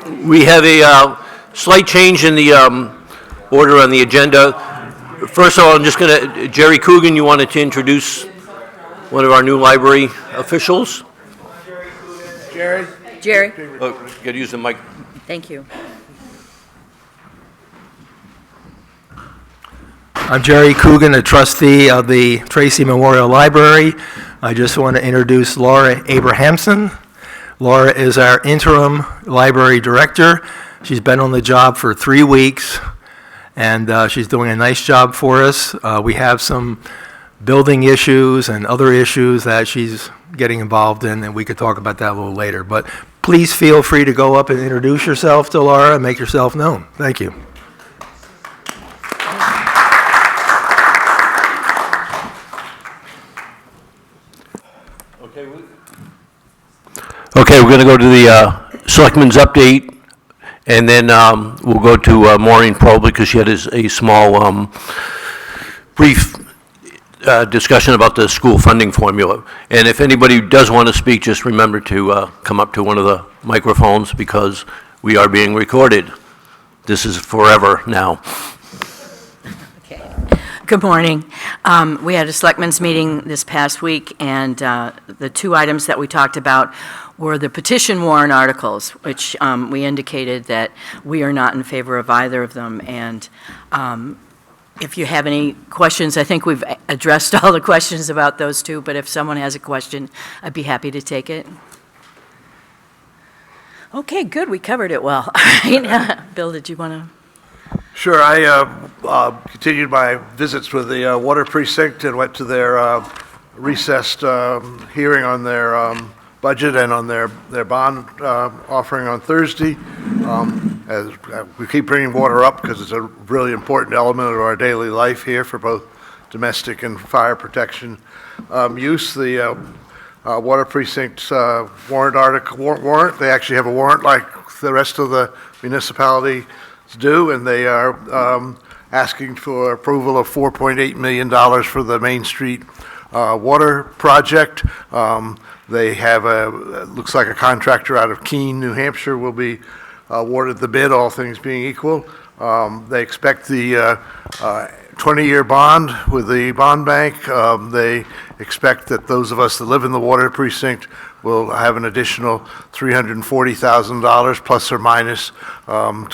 We have a slight change in the order on the agenda. First of all, I'm just going to, Jerry Coogan, you wanted to introduce one of our new library officials? Jerry? Oh, you got to use the mic. Thank you. I'm Jerry Coogan, a trustee of the Tracy Memorial Library. I just want to introduce Laura Abrahamson. Laura is our interim library director. She's been on the job for 3 weeks, and she's doing a nice job for us. We have some building issues and other issues that she's getting involved in, and we could talk about that a little later. But please feel free to go up and introduce yourself to Laura and make yourself known. Thank you. Okay, we're going to go to the Selectmen's update, and then we'll go to Maureen probably because she had a small, brief discussion about the school funding formula. And if anybody does want to speak, just remember to come up to one of the microphones because we are being recorded. This is forever now. Okay. Good morning. We had a Selectmen's meeting this past week, and the two items that we talked about were the petition warrant articles, which we indicated that we are not in favor of either of them. And if you have any questions, I think we've addressed all the questions about those two, but if someone has a question, I'd be happy to take it. Okay, good, we covered it well. Bill, did you want to? Sure. I continued my visits with the Water Precinct and went to their recessed hearing on their budget and on their bond offering on Thursday. As we keep bringing water up because it's a really important element of our daily life here for both domestic and fire protection use. The Water Precinct's warrant, they actually have a warrant like the rest of the municipalities do, and they are asking for approval of $4.8 million for the Main Street water project. They have looks like a contractor out of Keene, New Hampshire will be awarded the bid, all things being equal. They expect the 20-year bond with the bond bank. They expect that those of us that live in the Water Precinct will have an additional $340,000 plus or minus on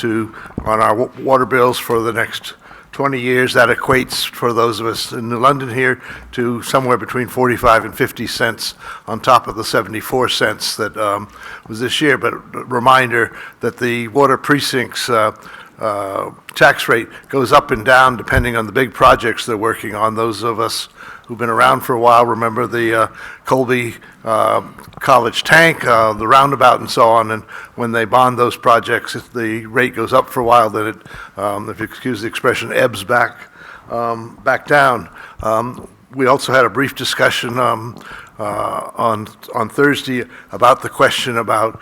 our water bills for the next 20 years. That equates for those of us in New London here to somewhere between 45 and 50 cents on top of the 74 cents that was this year. But reminder that the Water Precinct's tax rate goes up and down depending on the big projects they're working on. Those of us who've been around for a while remember the Colby College tank, the roundabout and so on, and when they bond those projects, if the rate goes up for a while, then it, if you excuse the expression, ebbs back down. We also had a brief discussion on Thursday about the question about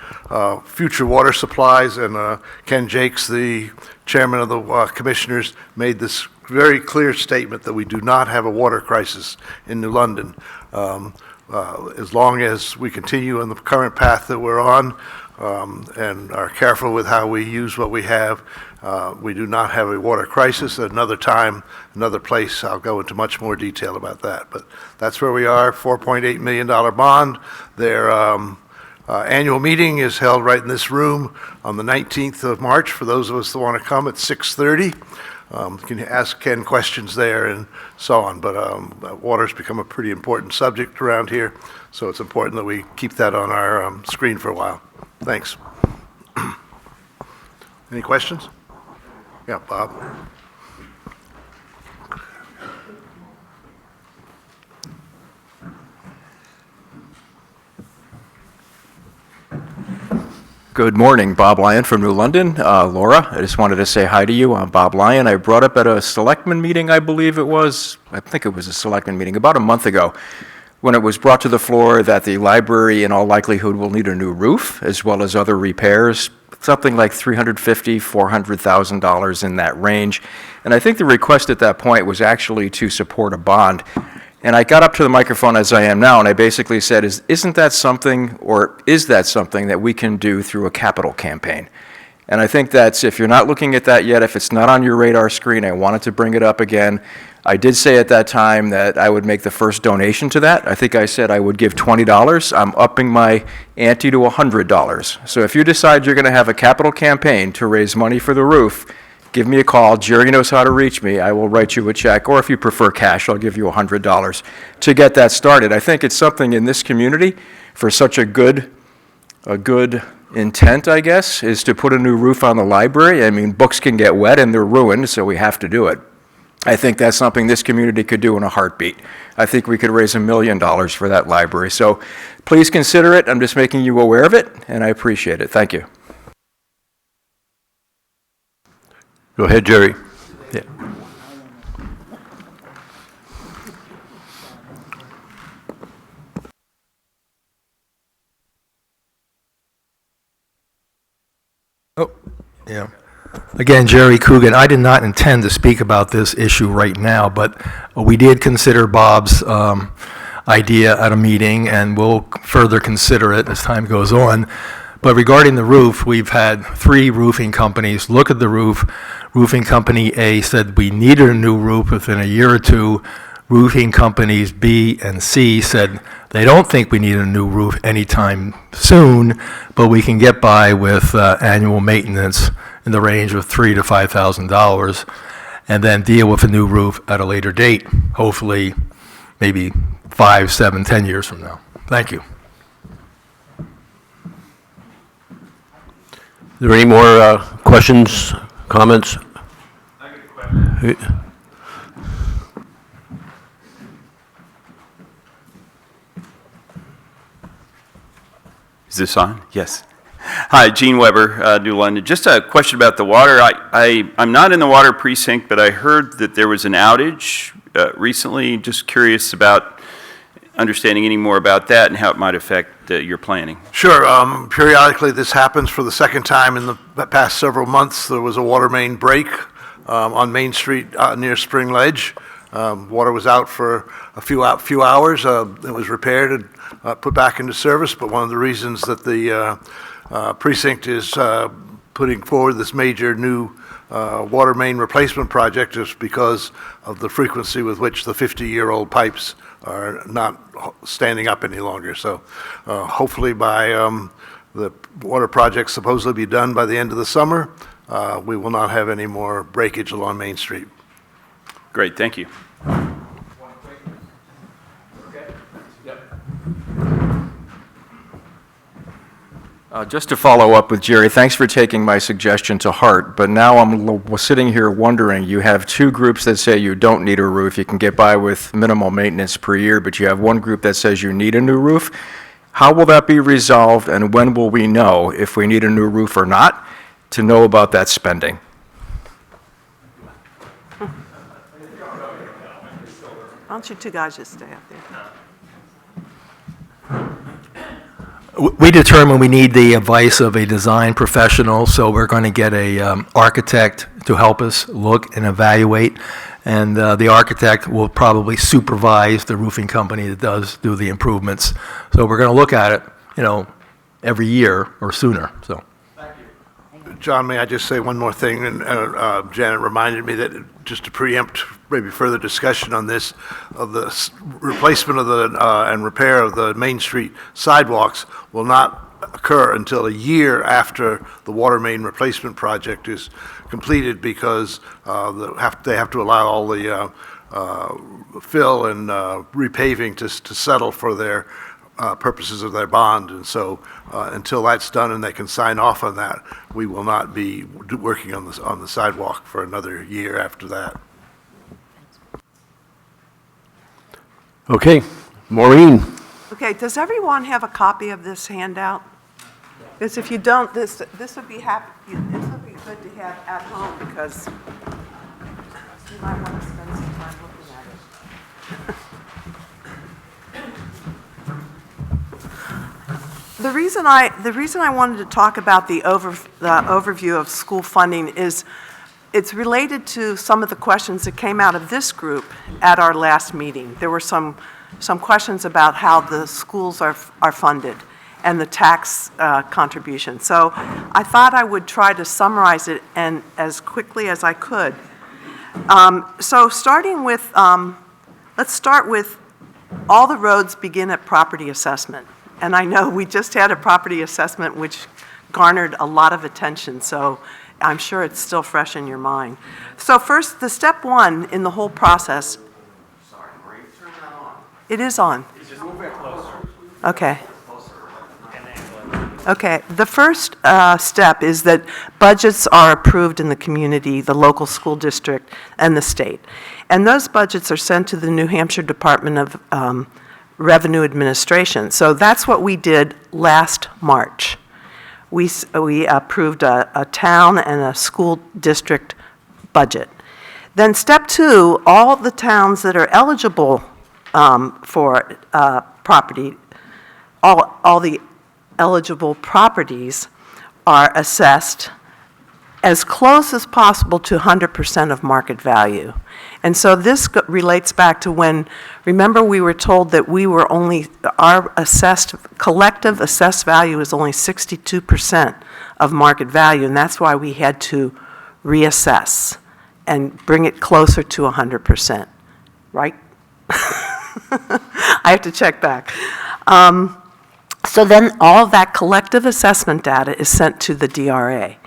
future water supplies, and Ken Jakes, the chairman of the commissioners, made this very clear statement that we do not have a water crisis in New London. As long as we continue on the current path that we're on and are careful with how we use what we have, we do not have a water crisis. At another time, another place, I'll go into much more detail about that. But that's where we are, $4.8 million bond. Their annual meeting is held right in this room on the 19th of March for those of us that want to come at 6:30. You can ask Ken questions there and so on, but water's become a pretty important subject around here, so it's important that we keep that on our screen for a while. Thanks. Any questions? Yeah, Bob. Good morning, Bob Lyon from New London. Laura, I just wanted to say hi to you. I'm Bob Lyon. I brought up at a Selectmen meeting, I believe it was. I think it was a Selectmen meeting about a month ago, when it was brought to the floor that the library in all likelihood will need a new roof as well as other repairs, something like $350,000, $400,000 in that range. And I think the request at that point was actually to support a bond. And I got up to the microphone as I am now, and I basically said, isn't that something, or is that something that we can do through a capital campaign? And I think that's, if you're not looking at that yet, if it's not on your radar screen, I wanted to bring it up again. I did say at that time that I would make the first donation to that. I think I said I would give $20. I'm upping my ante to $100. So if you decide you're going to have a capital campaign to raise money for the roof, give me a call. Jerry knows how to reach me. I will write you a check, or if you prefer cash, I'll give you $100 to get that started. I think it's something in this community for such a good intent, I guess, is to put a new roof on the library. I mean, books can get wet and they're ruined, so we have to do it. I think that's something this community could do in a heartbeat. I think we could raise $1 million for that library. So please consider it. I'm just making you aware of it, and I appreciate it. Thank you. Go ahead, Jerry. Yeah. Oh, yeah. Again, Jerry Coogan, I did not intend to speak about this issue right now, but we did consider Bob's idea at a meeting, and we'll further consider it as time goes on. But regarding the roof, we've had 3 roofing companies look at the roof. Roofing company A said we needed a new roof within a year or 2. Roofing companies B and C said they don't think we need a new roof anytime soon, but we can get by with annual maintenance in the range of $3,000 to $5,000, and then deal with a new roof at a later date, hopefully maybe 5, 7, 10 years from now. Thank you. Are there any more questions, comments? I got a question. Is this on? Yes. Hi, Gene Weber, New London. Just a question about the water. I'm not in the water precinct, but I heard that there was an outage recently. Just curious about understanding any more about that and how it might affect your planning. Sure. Periodically, this happens. For the second time in the past several months, there was a water main break on Main Street near Spring Ledge. Water was out for a few hours. It was repaired and put back into service, but one of the reasons that the precinct is putting forward this major new water main replacement project is because of the frequency with which the 50-year-old pipes are not standing up any longer. So hopefully by the water project supposedly be done by the end of the summer, we will not have any more breakage along Main Street. Great, thank you. Just to follow up with Jerry, thanks for taking my suggestion to heart, but now I'm sitting here wondering, you have 2 groups that say you don't need a roof, you can get by with minimal maintenance per year, but you have one group that says you need a new roof. How will that be resolved, and when will we know if we need a new roof or not, to know about that spending? Why don't you 2 guys just stay up there? We determined we need the advice of a design professional, so we're going to get a architect to help us look and evaluate, and the architect will probably supervise the roofing company that does do the improvements. So we're going to look at it, every year or sooner, so. John, may I just say one more thing? And Janet reminded me that, just to preempt maybe further discussion on this, of the replacement of the and repair of the Main Street sidewalks will not occur until a year after the water main replacement project is completed, because they have to allow all the fill and repaving to settle for their purposes of their bond. And so until that's done and they can sign off on that, we will not be working on the sidewalk for another year after that. Okay, Maureen. Okay, does everyone have a copy of this handout? Because if you don't, this would be good to have at home, because you might want to spend some time looking at it. The reason I wanted to talk about the overview of school funding is it's related to some of the questions that came out of this group at our last meeting. There were some questions about how the schools are funded and the tax contribution. So I thought I would try to summarize it and as quickly as I could. So starting with, let's start with all the roads begin at property assessment. And I know we just had a property assessment which garnered a lot of attention, so I'm sure it's still fresh in your mind. So first, the step one in the whole process. Sorry, Marie, turn that on. It is on. Just move it closer. Okay. Okay, the first step is that budgets are approved in the community, the local school district, and the state. And those budgets are sent to the New Hampshire Department of Revenue Administration. So that's what we did last March. We approved a town and a school district budget. Then step two, all the towns that are eligible for property, all the eligible properties are assessed as close as possible to 100% of market value. And so this relates back to when, remember we were told that we were only, our collective assessed value is only 62% of market value, and that's why we had to reassess and bring it closer to 100%, right? I have to check back. So then all of that collective assessment data is sent to the DRA.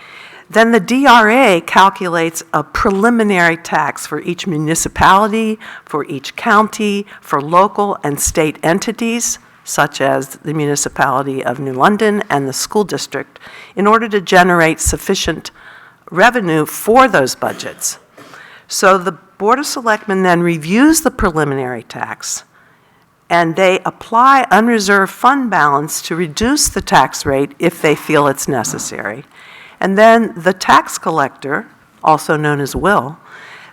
Then the DRA calculates a preliminary tax for each municipality, for each county, for local and state entities, such as the municipality of New London and the school district, in order to generate sufficient revenue for those budgets. So the Board of Selectmen then reviews the preliminary tax, and they apply unreserved fund balance to reduce the tax rate if they feel it's necessary. And then the tax collector, also known as Will,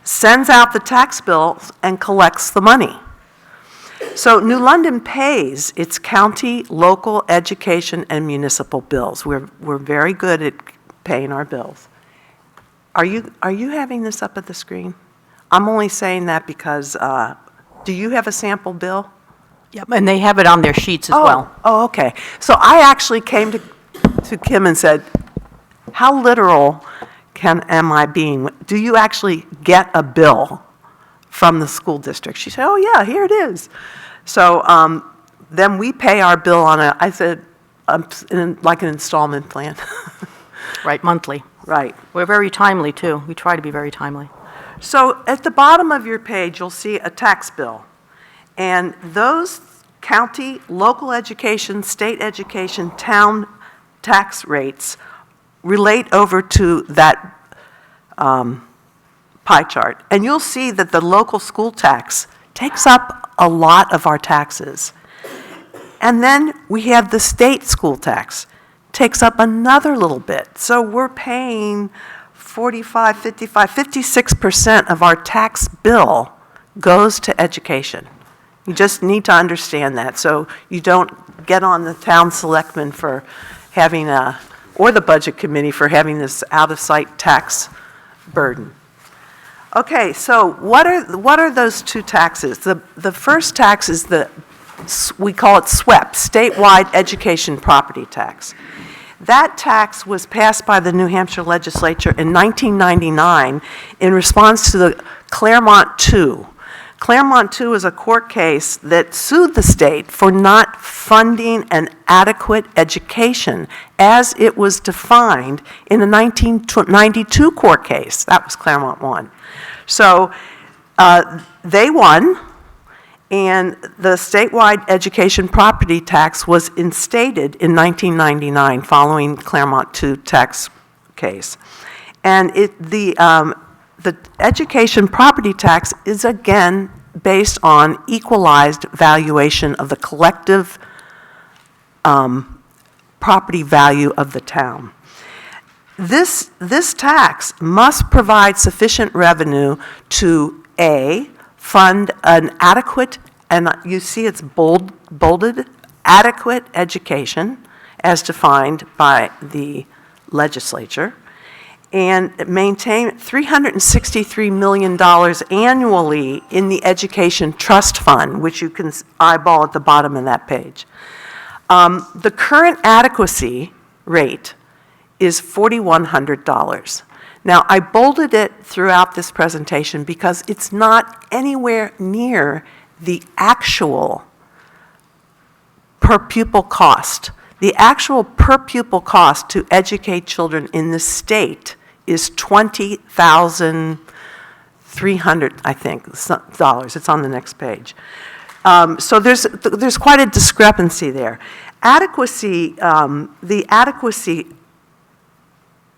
sends out the tax bills and collects the money. So New London pays its county, local, education, and municipal bills. We're very good at paying our bills. Are you having this up at the screen? I'm only saying that because, do you have a sample bill? Yep, and they have it on their sheets as well. Oh, okay. So I actually came to Kim and said, how literal am I being? Do you actually get a bill from the school district? She said, oh yeah, here it is. So then we pay our bill on I said, like an installment plan. Right, monthly. Right. We're very timely, too. We try to be very timely. So at the bottom of your page, you'll see a tax bill. And those county, local education, state education, town tax rates relate over to that pie chart. And you'll see that the local school tax takes up a lot of our taxes. And then we have the state school tax, takes up another little bit. So we're paying 45, 55, 56% of our tax bill goes to education. You just need to understand that, so you don't get on the town selectmen for having or the budget committee for having this out-of-sight tax burden. Okay, so what are those two taxes? The first tax is we call it SWEP, Statewide Education Property Tax. That tax was passed by the New Hampshire legislature in 1999 in response to the Claremont 2. Claremont 2 is a court case that sued the state for not funding an adequate education as it was defined in a 1992 court case. That was Claremont 1. So they won, and the statewide education property tax was instated in 1999 following Claremont 2 tax case. And the education property tax is again based on equalized valuation of the collective property value of the town. This tax must provide sufficient revenue to A, fund an adequate, and you see it's bolded, adequate education as defined by the legislature, and maintain $363 million annually in the Education Trust Fund, which you can eyeball at the bottom of that page. The current adequacy rate is $4,100. Now, I bolded it throughout this presentation because it's not anywhere near the actual per pupil cost. The actual per pupil cost to educate children in the state is $20,300, I think, dollars. It's on the next page. So there's quite a discrepancy there. Adequacy, the adequacy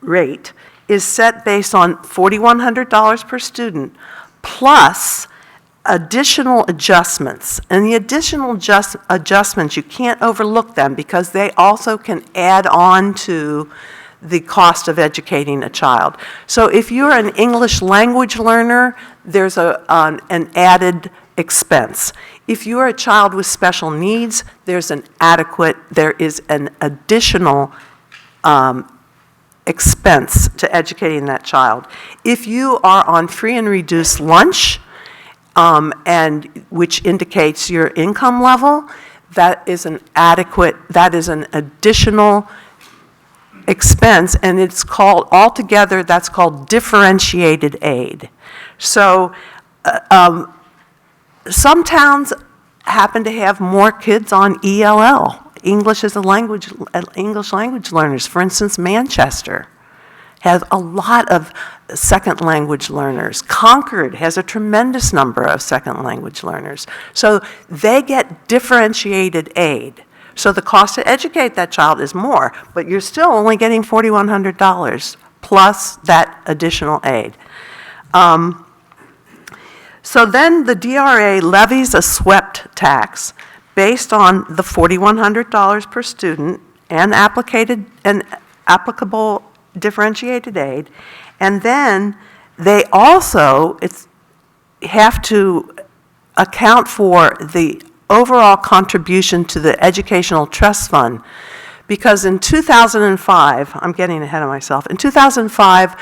rate is set based on $4,100 per student plus additional adjustments. And the additional adjustments, you can't overlook them because they also can add on to the cost of educating a child. So if you're an English language learner, there's an added expense. If you're a child with special needs, there is an additional expense to educating that child. If you are on free and reduced lunch, and which indicates your income level, that is an additional expense, and it's called, altogether, that's called differentiated aid. So some towns happen to have more kids on ELL, English language learners. For instance, Manchester has a lot of second language learners. Concord has a tremendous number of second language learners. So they get differentiated aid. So the cost to educate that child is more, but you're still only getting $4,100 plus that additional aid. So then the DRA levies a swept tax based on the $4,100 per student and applicable differentiated aid, and then they also have to account for the overall contribution to the Educational Trust Fund, because in 2005, I'm getting ahead of myself, in 2005,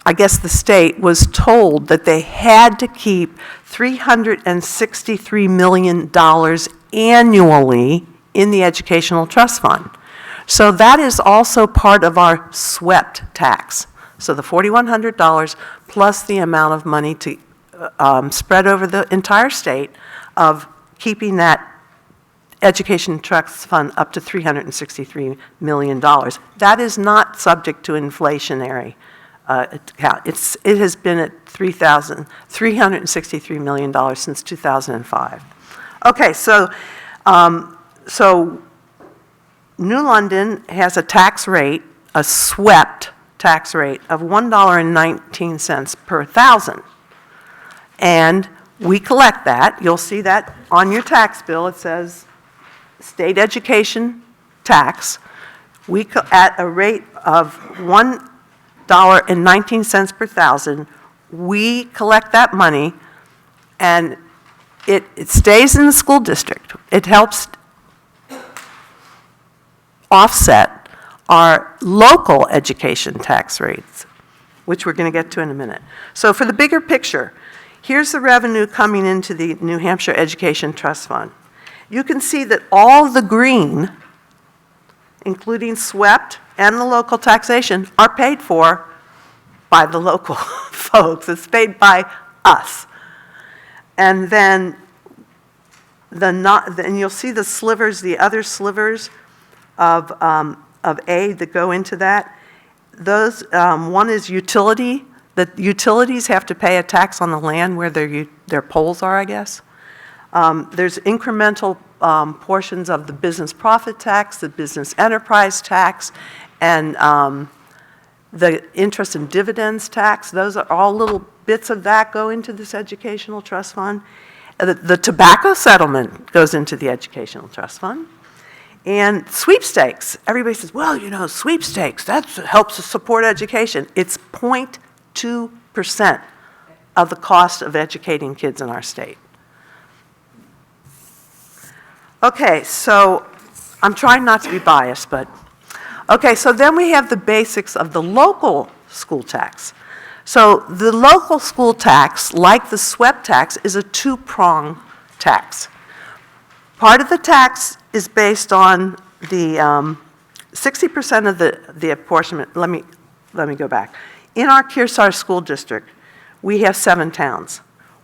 I guess the state was told that they had to keep $363 million annually in the Educational Trust Fund. So that is also part of our swept tax. So the $4,100 plus the amount of money to spread over the entire state of keeping that Education Trust Fund up to $363 million. That is not subject to inflationary account. It has been at $363 million since 2005. Okay, so New London has a tax rate, a swept tax rate of $1.19 per thousand. And we collect that. You'll see that on your tax bill. It says state education tax. At a rate of $1.19 per thousand, we collect that money, and it stays in the school district. It helps offset our local education tax rates, which we're going to get to in a minute. So for the bigger picture, here's the revenue coming into the New Hampshire Education Trust Fund. You can see that all the green, including swept and the local taxation, are paid for by the local folks. It's paid by us. And then and you'll see the slivers, the other slivers of aid that go into that. Those, one is utility. The utilities have to pay a tax on the land where their poles are, I guess. There's incremental portions of the business profit tax, the business enterprise tax, and the interest and dividends tax. Those are all little bits of that go into this educational trust fund. The tobacco settlement goes into the educational trust fund. And sweepstakes, everybody says, well, you know, sweepstakes, that helps us support education. It's 0.2% of the cost of educating kids in our state. Okay, so I'm trying not to be biased, but, okay, so then we have the basics of the local school tax. So the local school tax, like the swept tax, is a two-prong tax. Part of the tax is based on the 60% of the apportionment. Let me go back. In our Kearsarge School District, we have 7 towns: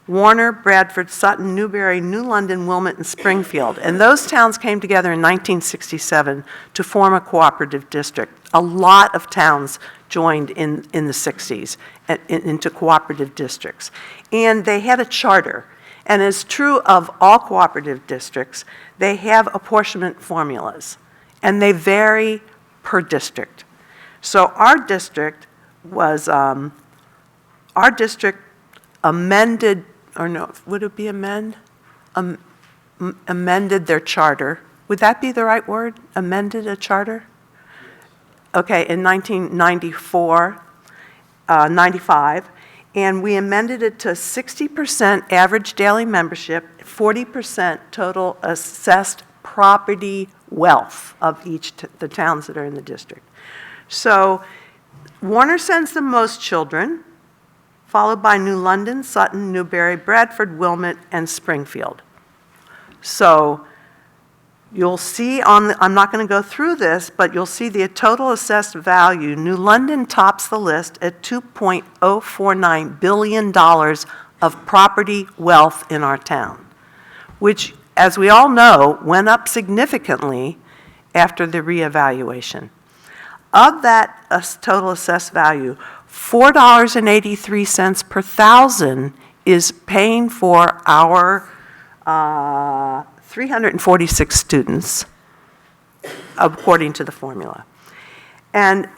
Warner, Bradford, Sutton, Newbury, New London, Wilmot, and Springfield. And those towns came together in 1967 to form a cooperative district. A lot of towns joined in the 60s into cooperative districts. And they had a charter. And as true of all cooperative districts, they have apportionment formulas. And they vary per district. So our district was, amended, or no, would it be amended their charter? Would that be the right word? Amended a charter? Okay, in 1994, 95, and we amended it to 60% average daily membership, 40% total assessed property wealth of the towns that are in the district. So Warner sends the most children, followed by New London, Sutton, Newbury, Bradford, Wilmot, and Springfield. So you'll see I'm not going to go through this, but you'll see the total assessed value. New London tops the list at $2.049 billion of property wealth in our town, which, as we all know, went up significantly after the reevaluation. Of that total assessed value, $4.83 per thousand is paying for our 346 students, according to the formula. And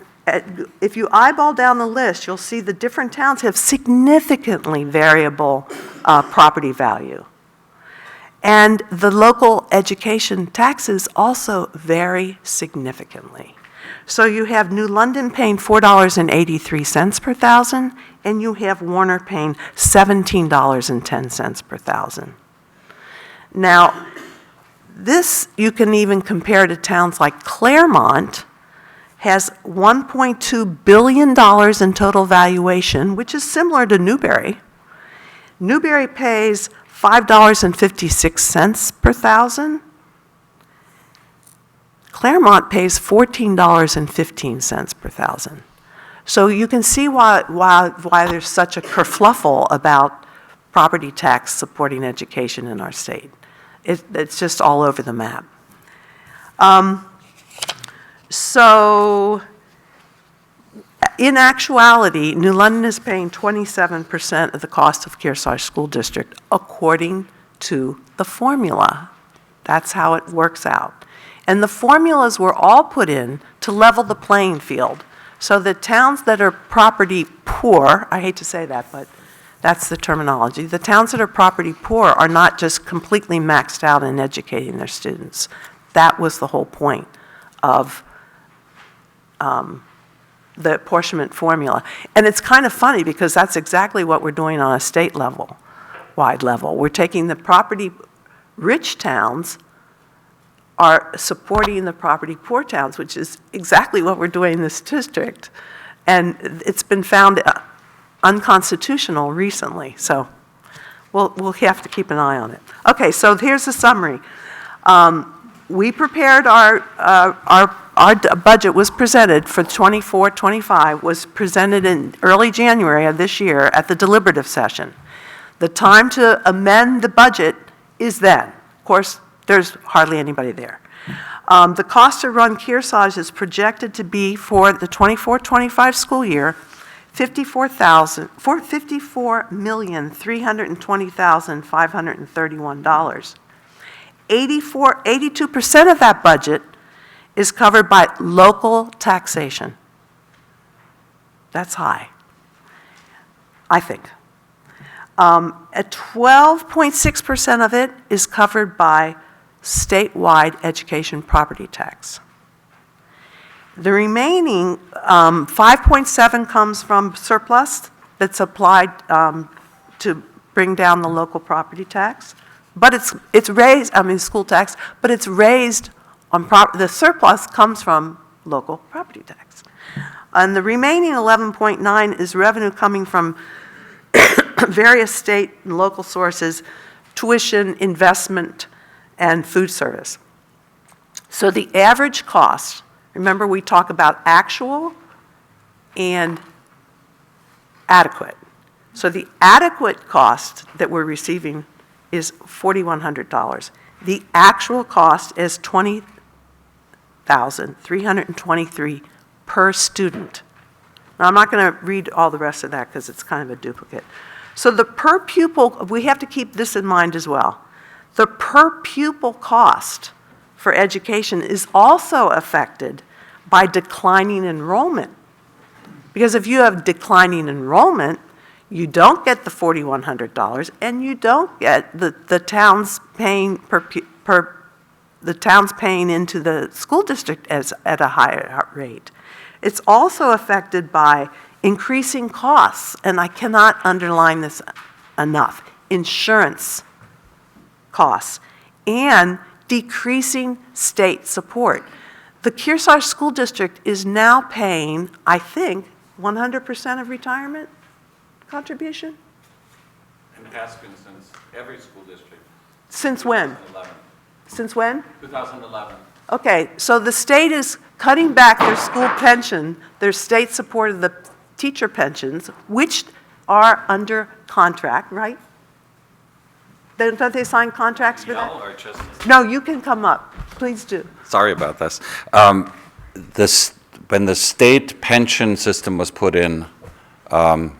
if you eyeball down the list, you'll see the different towns have significantly variable property value. And the local education taxes also vary significantly. So you have New London paying $4.83 per thousand, and you have Warner paying $17.10 per thousand. Now, this you can even compare to towns like Claremont, has $1.2 billion in total valuation, which is similar to Newbury. Newbury pays $5.56 per thousand. Claremont pays $14.15 per thousand. So you can see why there's such a kerfluffle about property tax supporting education in our state. It's just all over the map. So in actuality, New London is paying 27% of the cost of Kearsarge School District according to the formula. That's how it works out. And the formulas were all put in to level the playing field. So the towns that are property poor, I hate to say that, but that's the terminology. The towns that are property poor are not just completely maxed out in educating their students. That was the whole point of the apportionment formula. And it's kind of funny because that's exactly what we're doing on a state level, wide level. We're taking the property rich towns are supporting the property poor towns, which is exactly what we're doing in this district. And it's been found unconstitutional recently, so we'll have to keep an eye on it. Okay, so here's the summary. We prepared our budget was presented for 24-25, was presented in early January of this year at the deliberative session. The time to amend the budget is then. Of course, there's hardly anybody there. The cost to run Kearsarge is projected to be for the 24-25 school year, $54,320,531. 82% of that budget is covered by local taxation. That's high, I think. At 12.6% of it is covered by statewide education property tax. The remaining 5.7 comes from surplus that's applied to bring down the local property tax, but it's raised, school tax, but it's raised the surplus comes from local property tax. And the remaining 11.9 is revenue coming from various state and local sources, tuition, investment, and food service. So the average cost, remember we talk about actual and adequate. So the adequate cost that we're receiving is $4,100. The actual cost is $20,323 per student. Now, I'm not going to read all the rest of that because it's kind of a duplicate. So the per pupil, we have to keep this in mind as well. The per pupil cost for education is also affected by declining enrollment. Because if you have declining enrollment, you don't get the $4,100, and you don't get the town's paying the town's paying into the school district at a higher rate. It's also affected by increasing costs, and I cannot underline this enough, insurance costs, and decreasing state support. The Kearsarge School District is now paying, I think, 100% of retirement contribution? And has been since every school district. Since when? 2011. Since when? 2011. Okay, so the state is cutting back their school pension, their state support of the teacher pensions, which are under contract, right? Don't they sign contracts for that? Yell or just? No, you can come up. Please do. Sorry about this. When the state pension system was put in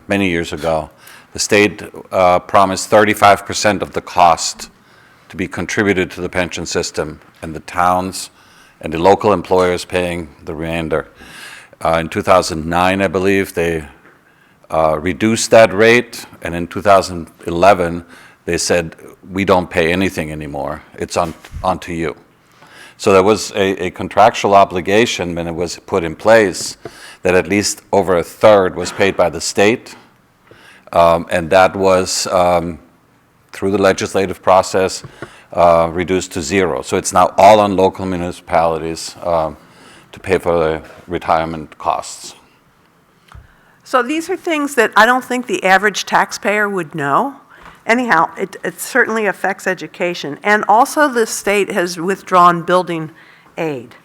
many years ago, the state promised 35% of the cost to be contributed to the pension system, and the towns and the local employers paying the remainder. In 2009, I believe, they reduced that rate, and in 2011, they said, we don't pay anything anymore. It's onto you. So there was a contractual obligation when it was put in place that at least over a third was paid by the state, and that was, through the legislative process, reduced to zero. So it's now all on local municipalities to pay for the retirement costs. So these are things that I don't think the average taxpayer would know. Anyhow, it certainly affects education. And also the state has withdrawn building aid.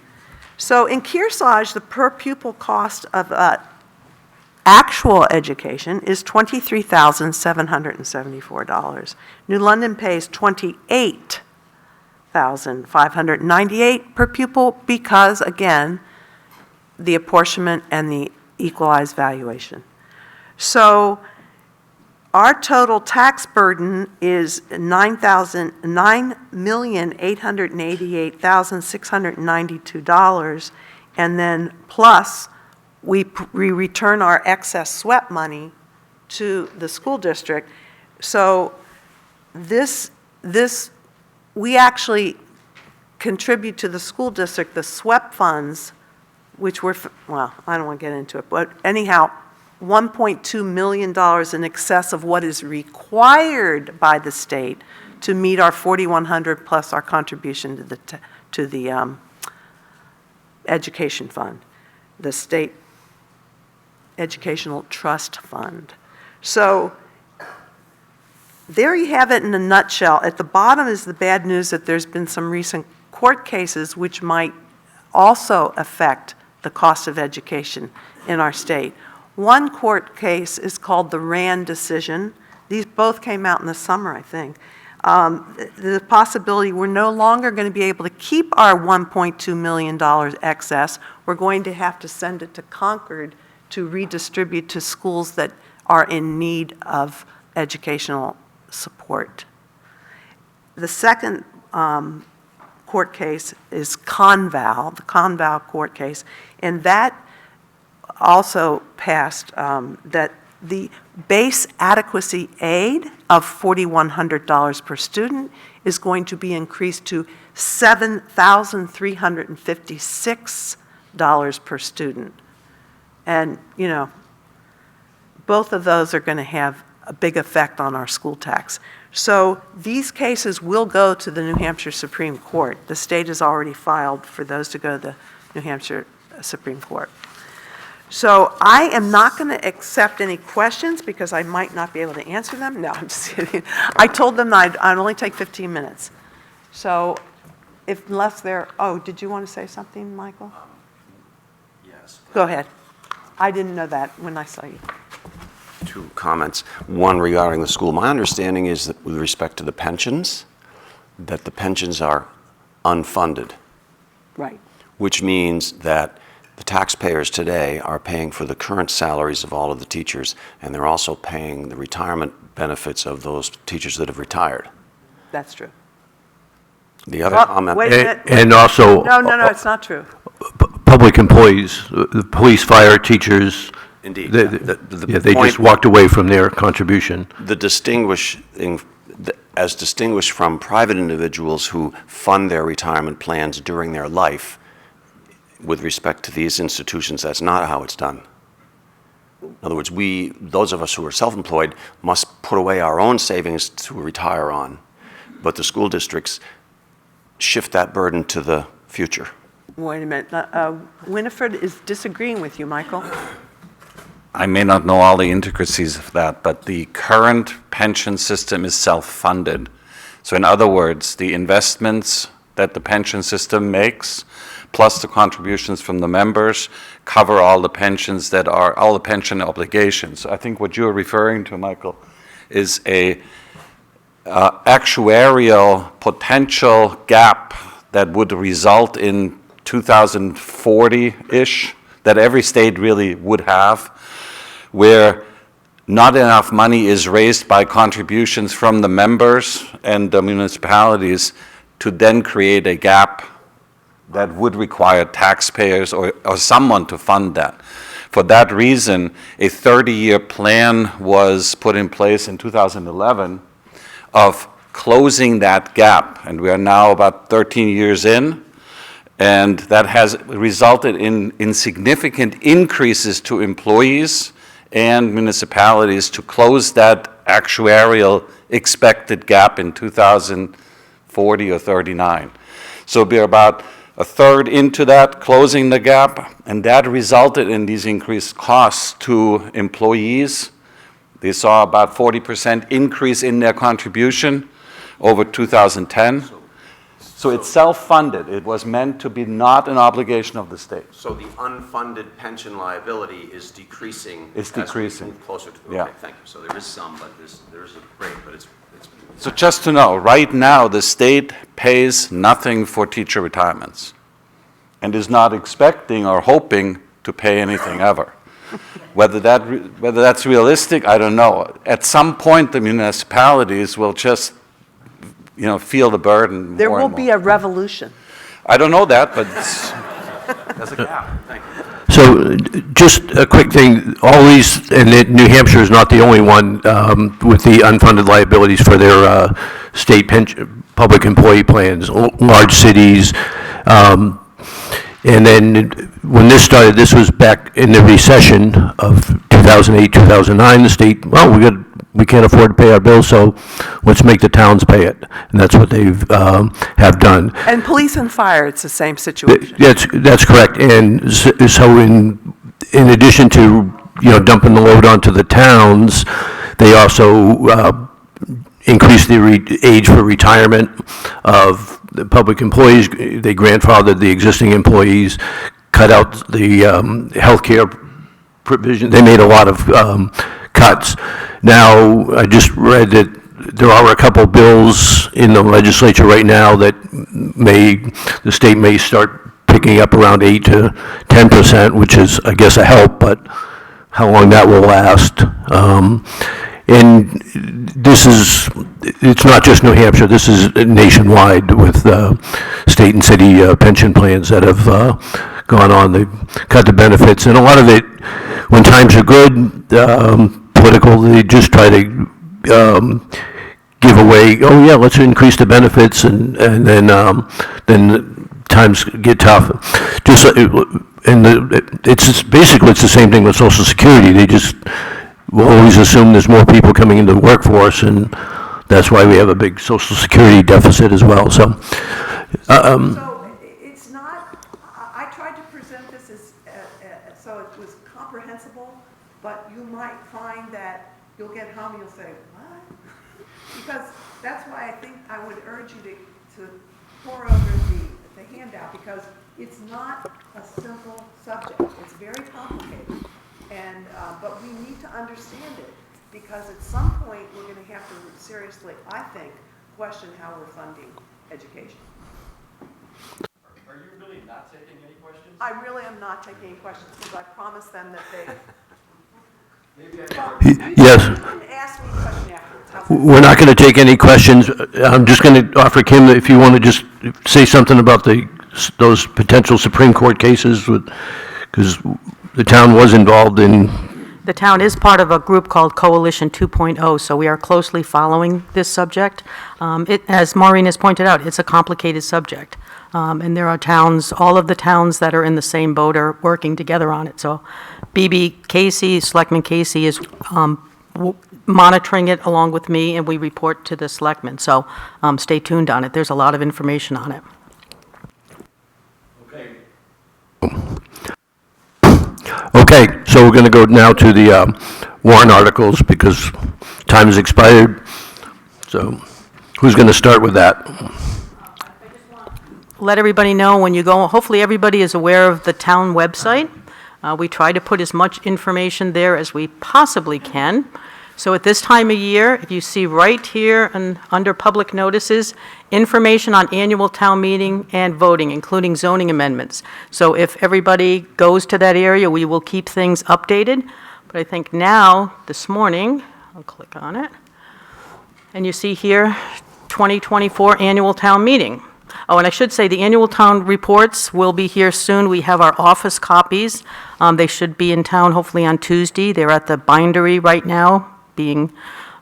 So in Kearsarge, the per pupil cost of actual education is $23,774. New London pays $28,598 per pupil because, again, the apportionment and the equalized valuation. So our total tax burden is $9,888,692, and then plus we return our excess SWEP money to the school district. So we actually contribute to the school district the SWEP funds, which were, well, I don't want to get into it, but anyhow, $1.2 million in excess of what is required by the state to meet our $4,100 plus our contribution to the education fund, the state educational trust fund. So there you have it in a nutshell. At the bottom is the bad news that there's been some recent court cases which might also affect the cost of education in our state. One court case is called the Rand decision. These both came out in the summer, I think. The possibility we're no longer going to be able to keep our $1.2 million excess. We're going to have to send it to Concord to redistribute to schools that are in need of educational support. The second court case is Conval, the Conval court case, and that also passed that the base adequacy aid of $4,100 per student is going to be increased to $7,356 per student. And, you know, both of those are going to have a big effect on our school tax. So these cases will go to the New Hampshire Supreme Court. The state has already filed for those to go to the New Hampshire Supreme Court. So I am not going to accept any questions because I might not be able to answer them. No, I'm just kidding. I told them I'd only take 15 minutes. So unless they're, oh, did you want to say something, Michael? Yes. Go ahead. I didn't know that when I saw you. Two comments. One regarding the school. My understanding is that with respect to the pensions, that the pensions are unfunded, Right. which means that the taxpayers today are paying for the current salaries of all of the teachers, and they're also paying the retirement benefits of those teachers that have retired. That's true. The other Oh, comment. wait a minute. And also. No, it's not true. Public employees, the police, fire, teachers. Indeed. They point- just walked away from their contribution. As distinguished from private individuals who fund their retirement plans during their life, with respect to these institutions, that's not how it's done. In other words, those of us who are self-employed must put away our own savings to retire on, but the school districts shift that burden to the future. Wait a minute. Winifred is disagreeing with you, Michael. I may not know all the intricacies of that, but the current pension system is self-funded. So in other words, the investments that the pension system makes, plus the contributions from the members, cover all the pensions all the pension obligations. I think what you're referring to, Michael, is a actuarial potential gap that would result in 2040-ish, that every state really would have, where not enough money is raised by contributions from the members and the municipalities to then create a gap that would require taxpayers or someone to fund that. For that reason, a 30-year plan was put in place in 2011 of closing that gap, and we are now about 13 years in, and that has resulted in significant increases to employees and municipalities to close that actuarial expected gap in 2040 or 39. So we're about a third into that, closing the gap, and that resulted in these increased costs to employees. They saw about 40% increase in their contribution over 2010. So it's self-funded. It was meant to be not an obligation of the state. So the unfunded pension liability is decreasing. It's decreasing. As we move closer to, Yeah. okay, thank you. So there is some, but there's a break, but it's. So just to know, right now, the state pays nothing for teacher retirements and is not expecting or hoping to pay anything ever. Whether that's realistic, I don't know. At some point, the municipalities will just, feel the burden There more will and be more. a revolution. I don't know that, but There's a gap, thank you. So just a quick thing, all these, and New Hampshire is not the only one with the unfunded liabilities for their state pension, public employee plans, large cities. And then when this started, this was back in the recession of 2008, 2009, the state, we can't afford to pay our bills, so let's make the towns pay it. And that's what they've have done. And police and fire, it's the same situation. That's correct. And so in addition to, dumping the load onto the towns, they also increased the age for retirement of the public employees. They grandfathered the existing employees, cut out the healthcare provision. They made a lot of cuts. Now, I just read that there are a couple bills in the legislature right now that the state may start picking up around 8 to 10%, which is, I guess, a help, but how long that will last. And it's not just New Hampshire, this is nationwide with state and city pension plans that have gone on. They've cut the benefits, and a lot of it, when times are good, political, they just try to give away, let's increase the benefits, and then times get tough. It's the same thing with Social Security. we'll always assume there's more people coming into the workforce, and that's why we have a big Social Security deficit as well, so. So it's not, I tried to present this as, so it was comprehensible, but you might find that you'll get home and you'll say, what? Because that's why I think I would urge you to pour over the handout, because it's not a simple subject. It's very complicated. And, but we need to understand it, because at some point, we're going to have to seriously, I think, question how we're funding education. Are you really not taking any questions? I really am not taking any questions, because I promised them that they, Yes, you can ask me a question afterwards. How's that? we're not going to take any questions. I'm just going to offer Kim, if you want to just say something about those potential Supreme Court cases, because the town was involved in. The town is part of a group called Coalition 2.0, so we are closely following this subject. As Maureen has pointed out, it's a complicated subject, and there are towns, all of the towns that are in the same boat are working together on it. So BB Casey, Selectman Casey is monitoring it along with me, and we report to the selectmen. So stay tuned on it. There's a lot of information on it. Okay, so we're going to go now to the warrant articles, because time has expired. So who's going to start with that? Let everybody know when you go, hopefully everybody is aware of the town website. We try to put as much information there as we possibly can. So at this time of year, if you see right here and under public notices, information on annual town meeting and voting, including zoning amendments. So if everybody goes to that area, we will keep things updated. But I think now, this morning, I'll click on it, and you see here, 2024 annual town meeting. Oh, and I should say, the annual town reports will be here soon. We have our office copies. They should be in town hopefully on Tuesday. They're at the bindery right now, being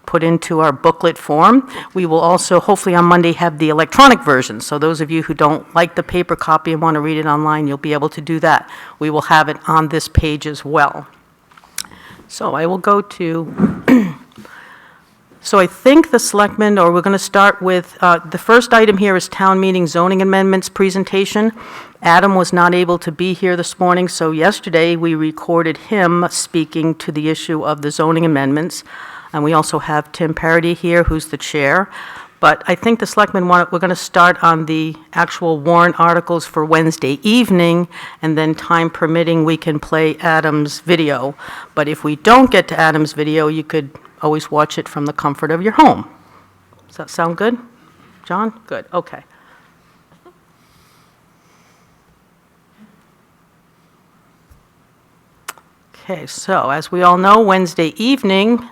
put into our booklet form. We will also, hopefully on Monday, have the electronic version. So those of you who don't like the paper copy and want to read it online, you'll be able to do that. We will have it on this page as well. So I will go to, so I think the selectmen, or we're going to start with, the first item here is town meeting zoning amendments presentation. Adam was not able to be here this morning, so yesterday we recorded him speaking to the issue of the zoning amendments. And we also have Tim Parity here, who's the chair. But I think the selectmen we're going to start on the actual warrant articles for Wednesday evening, and then time permitting, we can play Adam's video. But if we don't get to Adam's video, you could always watch it from the comfort of your home. Does that sound good? John? Good, okay. Okay, so as we all know, Wednesday evening,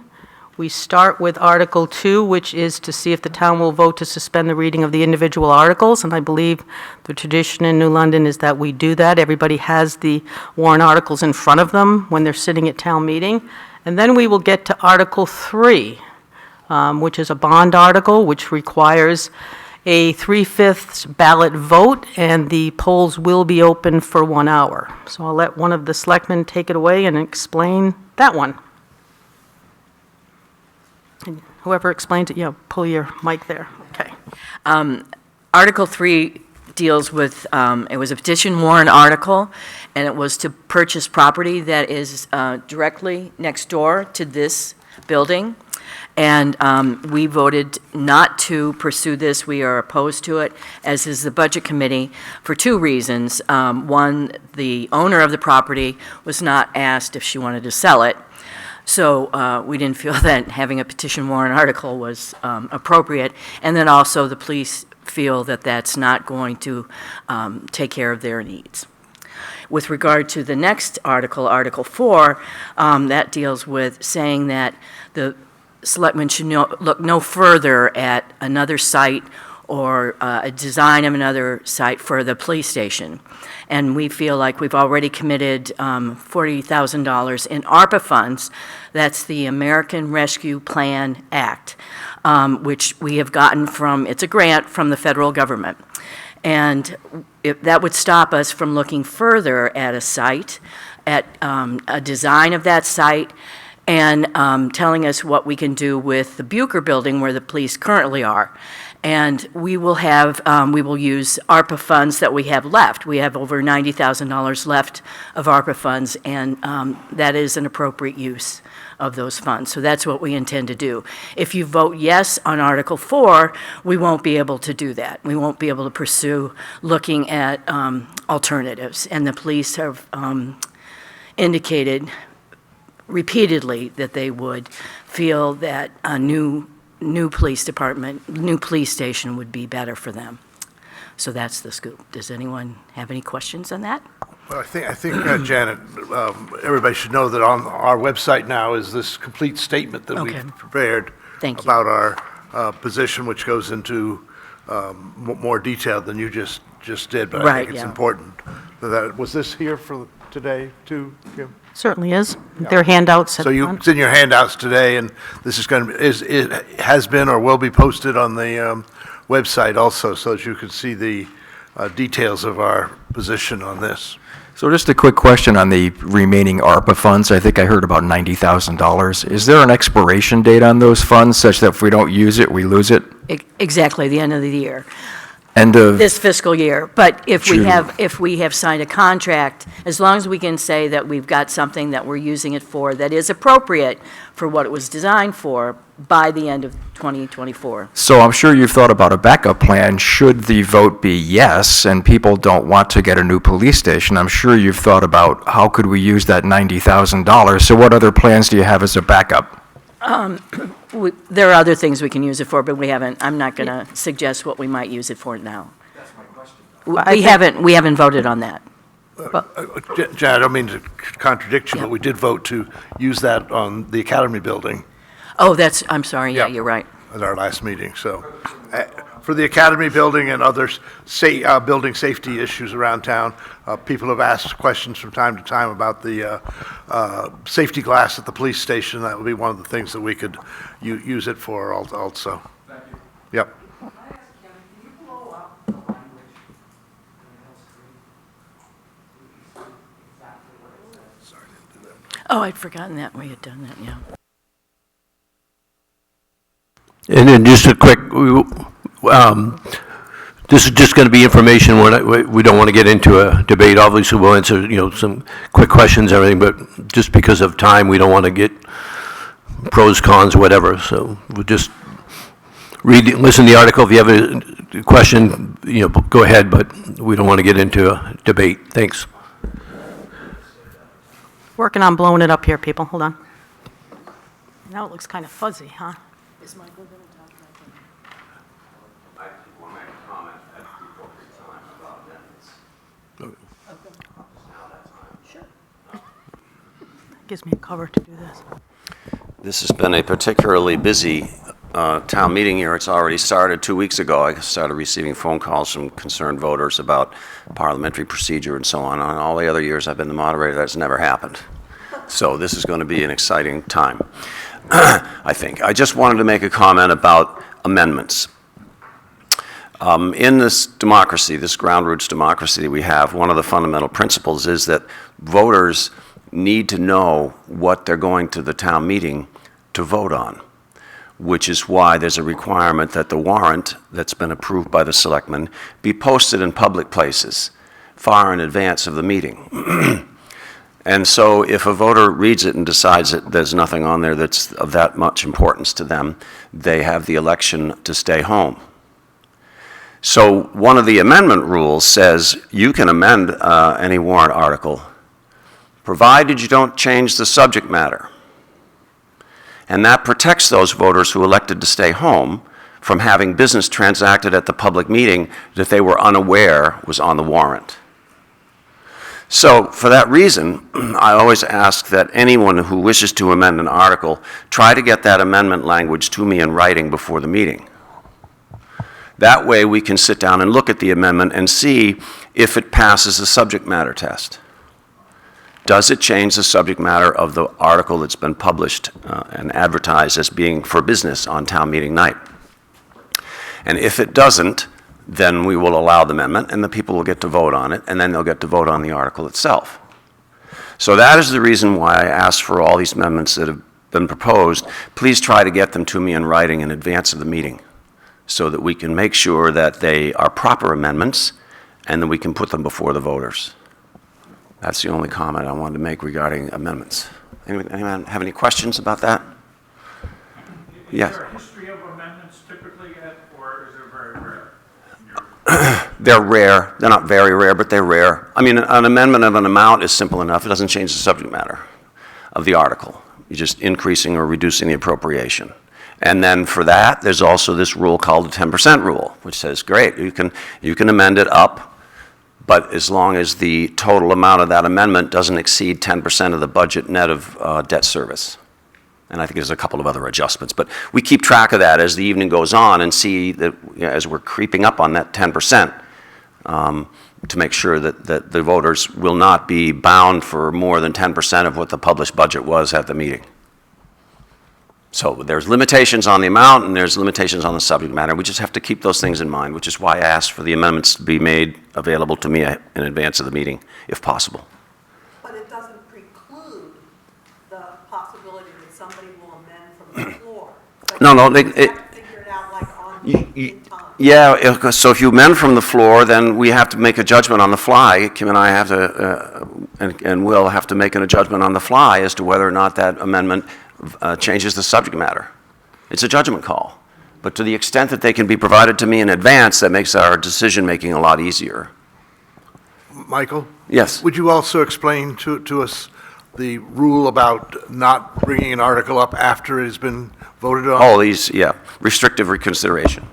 we start with Article 2, which is to see if the town will vote to suspend the reading of the individual articles, and I believe the tradition in New London is that we do that. Everybody has the warrant articles in front of them when they're sitting at town meeting. And then we will get to Article 3, which is a bond article, which requires a 3/5 ballot vote, and the polls will be open for 1 hour. So I'll let one of the selectmen take it away and explain that one. And whoever explains it, pull your mic there. Okay. Article 3 deals with, it was a petition warrant article, and it was to purchase property that is directly next door to this building. And we voted not to pursue this. We are opposed to it, as is the Budget Committee, for two reasons. One, the owner of the property was not asked if she wanted to sell it. So we didn't feel that having a petition warrant article was appropriate. And then also the police feel that that's not going to take care of their needs. With regard to the next article, Article 4, that deals with saying that the selectmen should look no further at another site or a design of another site for the police station. And we feel like we've already committed $40,000 in ARPA funds. That's the American Rescue Plan Act, which we have gotten from, it's a grant from the federal government. And that would stop us from looking further at a site, at a design of that site, and telling us what we can do with the Bucher building where the police currently are. And we will use ARPA funds that we have left. We have over $90,000 left of ARPA funds, and that is an appropriate use of those funds. So that's what we intend to do. If you vote yes on Article 4, we won't be able to do that. We won't be able to pursue looking at alternatives. And the police have indicated repeatedly that they would feel that a new police department, new police station would be better for them. So that's the scoop. Does anyone have any questions on that? Well, I think Janet, everybody should know that on our website now is this complete statement that Okay. we've prepared Thank you. about our position, which goes into more detail than you just did. But I Right, think it's yeah. important that, was this here for today too, Kim? Certainly is. Their handouts. So it's in your handouts today, and this is going to, it has been or will be posted on the website also, so that you can see the details of our position on this. So just a quick question on the remaining ARPA funds. I think I heard about $90,000. Is there an expiration date on those funds such that if we don't use it, we lose it? Exactly, the end of the year. End of, This fiscal year, but if June. we have signed a contract, as long as we can say that we've got something that we're using it for that is appropriate for what it was designed for by the end of 2024. so I'm sure you've thought about a backup plan should the vote be yes and people don't want to get a new police station. I'm sure you've thought about how could we use that $90,000. So what other plans do you have as a backup? There are other things we can use it for, but we haven't, I'm not going to suggest what we might use it for now. That's my question. We haven't voted on that. Janet, I don't mean to contradict you, but we did vote to use that on the Academy building Oh, I'm sorry, yeah, Yeah. you're right. at our last meeting, so. For the Academy building and other building safety issues around town, people have asked questions from time to time about the safety glass at the police station. That would be one of the things that we could use it for also. Thank you. Yep. Oh, I'd forgotten that we had done that, yeah. And then just a quick, this is just going to be information, we don't want to get into a debate. Obviously, we'll answer, some quick questions, everything, but just because of time, we don't want to get pros, cons, whatever. So we'll just listen to the article. If you have a question, go ahead, but we don't want to get into a debate. Thanks. Working on blowing it up here, people. Hold on. Now it looks kind of fuzzy, huh? Is Michael going to talk about that? I want to make a comment at the appropriate time about amendments. Gives me a cover to do this. This has been a particularly busy town meeting year. It's already started 2 weeks ago. I started receiving phone calls from concerned voters about parliamentary procedure and so on. On all the other years I've been the moderator, that's never happened. So this is going to be an exciting time, I think. I just wanted to make a comment about amendments. In this democracy, this ground roots democracy we have, one of the fundamental principles is that voters need to know what they're going to the town meeting to vote on, which is why there's a requirement that the warrant that's been approved by the selectmen be posted in public places far in advance of the meeting. And so if a voter reads it and decides that there's nothing on there that's of that much importance to them, they have the election to stay home. So one of the amendment rules says you can amend any warrant article, provided you don't change the subject matter. And that protects those voters who elected to stay home from having business transacted at the public meeting that they were unaware was on the warrant. So for that reason, I always ask that anyone who wishes to amend an article try to get that amendment language to me in writing before the meeting. That way we can sit down and look at the amendment and see if it passes the subject matter test. Does it change the subject matter of the article that's been published and advertised as being for business on town meeting night? And if it doesn't, then we will allow the amendment and the people will get to vote on it, and then they'll get to vote on the article itself. So that is the reason why I asked for all these amendments that have been proposed, please try to get them to me in writing in advance of the meeting so that we can make sure that they are proper amendments and that we can put them before the voters. That's the only comment I wanted to make regarding amendments. Anyone have any questions about that? Yes. Is there a history of amendments typically, or is it very rare? They're rare. They're not very rare, but they're rare. I mean, an amendment of an amount is simple enough. It doesn't change the subject matter of the article. You're just increasing or reducing the appropriation. And then for that, there's also this rule called the 10% rule, which says, great, you can amend it up, but as long as the total amount of that amendment doesn't exceed 10% of the budget net of debt service. And I think there's a couple of other adjustments. But we keep track of that as the evening goes on and see that, as we're creeping up on that 10%, to make sure that the voters will not be bound for more than 10% of what the published budget was at the meeting. So there's limitations on the amount and there's limitations on the subject matter. We just have to keep those things in mind, which is why I asked for the amendments to be made available to me in advance of the meeting, if possible. But it doesn't preclude the possibility that somebody will amend from the floor. No, You have to figure it out like on in time. Yeah, so if you amend from the floor, then we have to make a judgment on the fly. Kim and I have to, and will have to make a judgment on the fly as to whether or not that amendment changes the subject matter. It's a judgment call. But to the extent that they can be provided to me in advance, that makes our decision-making a lot easier. Michael? Yes. Would you also explain to us the rule about not bringing an article up after it has been voted on? Oh, yeah, restrictive reconsideration.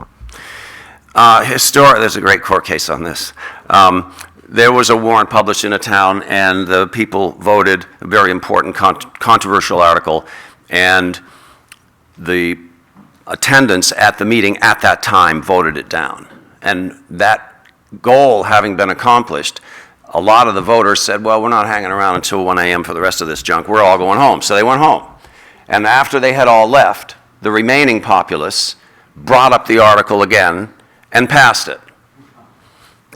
There's a great court case on this. There was a warrant published in a town, and the people voted a very important controversial article, and the attendants at the meeting at that time voted it down. And that goal having been accomplished, a lot of the voters said, well, we're not hanging around until 1 a.m. for the rest of this junk. We're all going home. So they went home. And after they had all left, the remaining populace brought up the article again and passed it.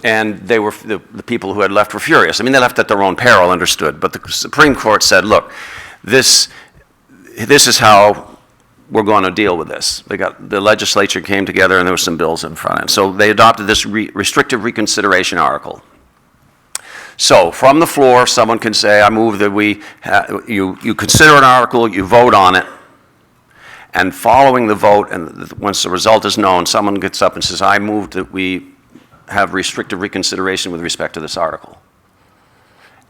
And they were, the people who had left were furious. I mean, they left at their own peril, understood. But the Supreme Court said, look, this is how we're going to deal with this. The legislature came together and there were some bills in front of it. So they adopted this restrictive reconsideration article. So from the floor, someone can say, I move that you consider an article, you vote on it, and following the vote, and once the result is known, someone gets up and says, I move that we have restrictive reconsideration with respect to this article.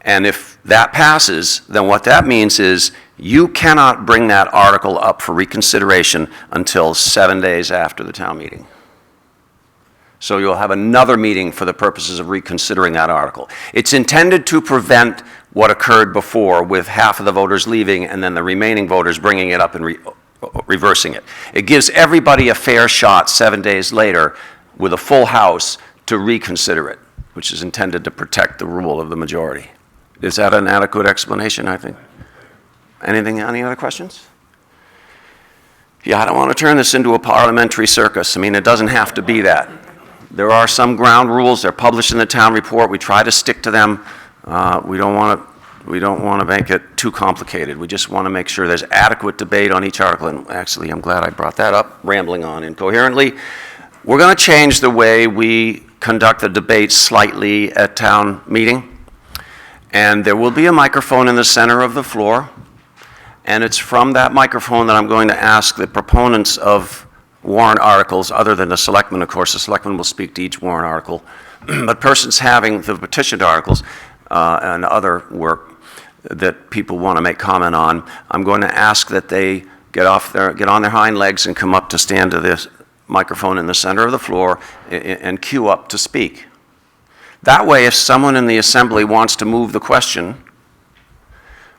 And if that passes, then what that means is you cannot bring that article up for reconsideration until 7 days after the town meeting. So you'll have another meeting for the purposes of reconsidering that article. It's intended to prevent what occurred before with half of the voters leaving and then the remaining voters bringing it up and reversing it. It gives everybody a fair shot 7 days later with a full house to reconsider it, which is intended to protect the rule of the majority. Is that an adequate explanation, I think? Any other questions? Yeah, I don't want to turn this into a parliamentary circus. I mean, it doesn't have to be that. There are some ground rules. They're published in the town report. We try to stick to them. We don't want to make it too complicated. We just want to make sure there's adequate debate on each article. And actually, I'm glad I brought that up, rambling on incoherently. We're going to change the way we conduct the debate slightly at town meeting. And there will be a microphone in the center of the floor. And it's from that microphone that I'm going to ask the proponents of warrant articles, other than the selectmen, of course. The selectmen will speak to each warrant article. But persons having the petitioned articles and other work that people want to make comment on, I'm going to ask that they get on their hind legs and come up to stand to this microphone in the center of the floor and queue up to speak. That way, if someone in the assembly wants to move the question,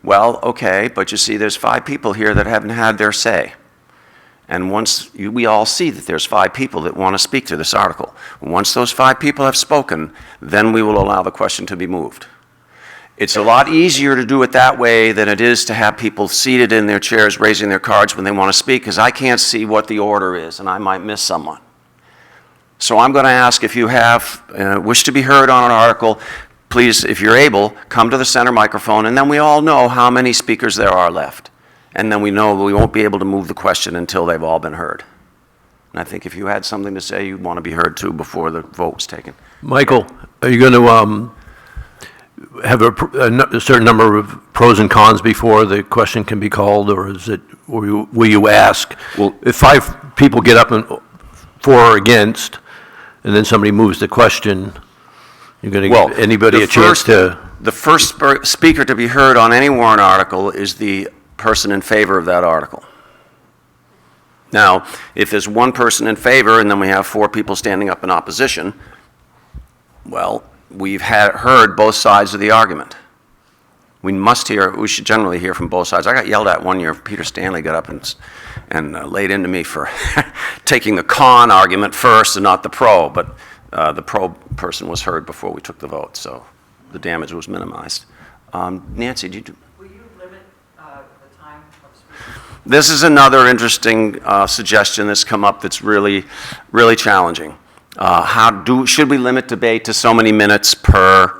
well, okay, but you see, there's 5 people here that haven't had their say. And once we all see that there's 5 people that want to speak to this article, once those 5 people have spoken, then we will allow the question to be moved. It's a lot easier to do it that way than it is to have people seated in their chairs raising their cards when they want to speak, because I can't see what the order is and I might miss someone. So I'm going to ask, if you wish to be heard on an article, please, if you're able, come to the center microphone, and then we all know how many speakers there are left. and then we know we won't be able to move the question until they've all been heard. And I think if you had something to say, you'd want to be heard too before the vote was taken. Michael, are you going to have a certain number of pros and cons before the question can be called, or is it, or will you ask? Well- If 5 people get up and for or against, and then somebody moves the question, you're going to give anybody a chance to... The first speaker to be heard on any warrant article is the person in favor of that article. Now, if there's one person in favor and then we have 4 people standing up in opposition, well, we've heard both sides of the argument. We should generally hear from both sides. I got yelled at one year. Peter Stanley got up and laid into me for taking the con argument first and not the pro, but the pro person was heard before we took the vote, so the damage was minimized. Nancy, did you... Will you limit the time of speaking? This is another interesting suggestion that's come up that's really, really challenging. Should we limit debate to so many minutes per,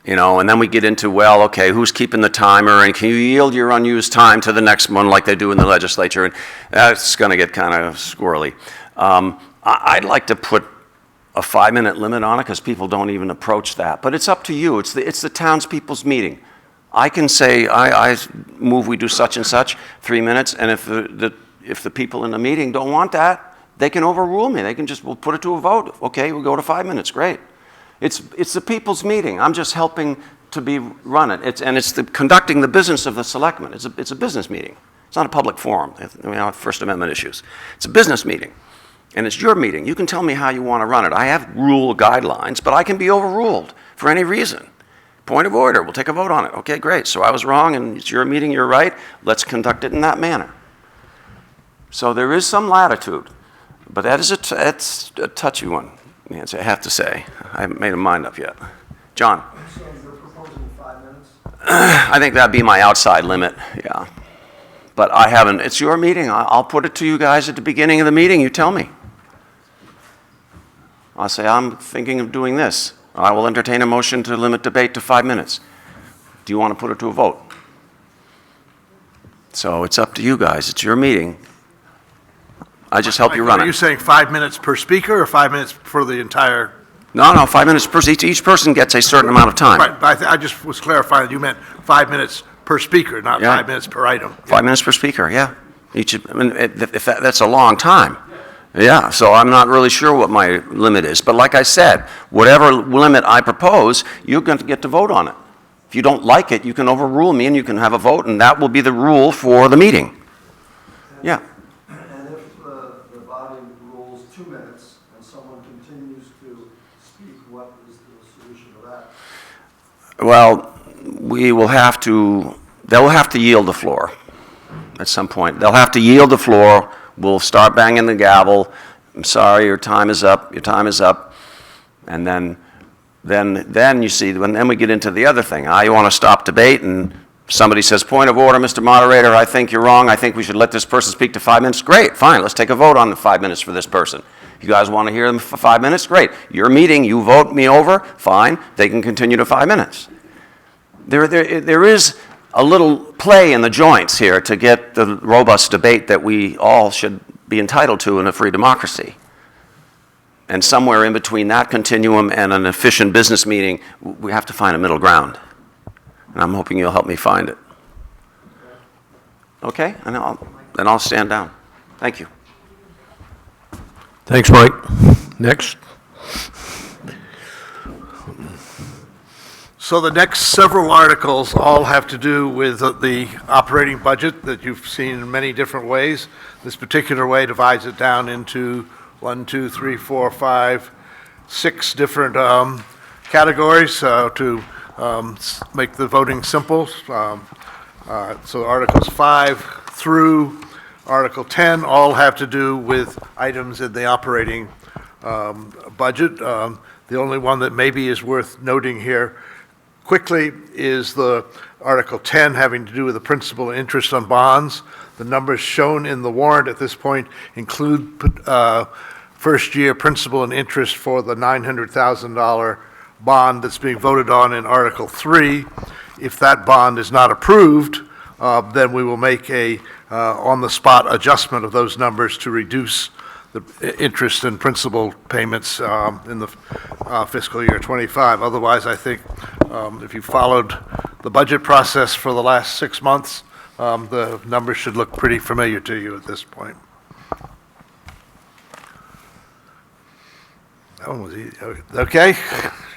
and then we get into, well, okay, who's keeping the timer, and can you yield your unused time to the next one like they do in the legislature? And that's going to get kind of squirrely. I'd like to put a 5-minute limit on it because people don't even approach that. But it's up to you. It's the townspeople's meeting. I can say, I move we do such and such, 3 minutes, and if the people in the meeting don't want that, they can overrule me. They can just, we'll put it to a vote. Okay, we'll go to 5 minutes, great. It's the people's meeting. I'm just helping to run it. It's conducting the business of the selectmen. It's a business meeting. It's not a public forum. We don't have First Amendment issues. It's a business meeting. And it's your meeting. You can tell me how you want to run it. I have rule guidelines, but I can be overruled for any reason. Point of order, we'll take a vote on it. Okay, great. So I was wrong and it's your meeting, you're right. Let's conduct it in that manner. So there is some latitude, but that's a touchy one, Nancy, I have to say. I haven't made a mind up yet. John? So you're proposing 5 minutes? I think that'd be my outside limit, yeah. But I haven't, it's your meeting. I'll put it to you guys at the beginning of the meeting. You tell me. I'll say, I'm thinking of doing this. I will entertain a motion to limit debate to 5 minutes. Do you want to put it to a vote? So it's up to you guys. It's your meeting. I just help you run Are you it. saying 5 minutes per speaker or 5 minutes for the entire? No, 5 minutes per, each person gets a certain amount of time. Right, but I just was clarifying that you meant 5 minutes per speaker, not Yeah. 5 minutes per item. 5 minutes per speaker, yeah. If that's a long time. Yeah, so I'm not really sure what my limit is. But like I said, whatever limit I propose, you're going to get to vote on it. If you don't like it, you can overrule me and you can have a vote, and that will be the rule for the meeting. Yeah. And if the body rules 2 minutes and someone continues to speak, what is the solution to that? Well, they'll have to yield the floor at some point. They'll have to yield the floor. We'll start banging the gavel. I'm sorry, your time is up, your time is up. And then you see, then we get into the other thing. You want to stop debate, and somebody says, point of order, Mr. Moderator, I think you're wrong. I think we should let this person speak to 5 minutes. Great, fine, let's take a vote on the 5 minutes for this person. You guys want to hear them for 5 minutes? Great. Your meeting, you vote me over, fine, they can continue to 5 minutes. There is a little play in the joints here to get the robust debate that we all should be entitled to in a free democracy. And somewhere in between that continuum and an efficient business meeting, we have to find a middle ground. And I'm hoping you'll help me find it. Okay? And I'll stand down. Thank you. Thanks, Mike. Next. So the next several articles all have to do with the operating budget that you've seen in many different ways. This particular way divides it down into 1, 2, 3, 4, 5, 6 different categories to make the voting simple. So Articles 5 through Article 10 all have to do with items in the operating budget. The only one that maybe is worth noting here quickly is the Article 10 having to do with the principal and interest on bonds. The numbers shown in the warrant at this point include first-year principal and interest for the $900,000 bond that's being voted on in Article 3. If that bond is not approved, then we will make a on-the-spot adjustment of those numbers to reduce the interest and principal payments in the fiscal year '25. Otherwise, I think if you followed the budget process for the last 6 months, the numbers should look pretty familiar to you at this point. That one was easy. Okay,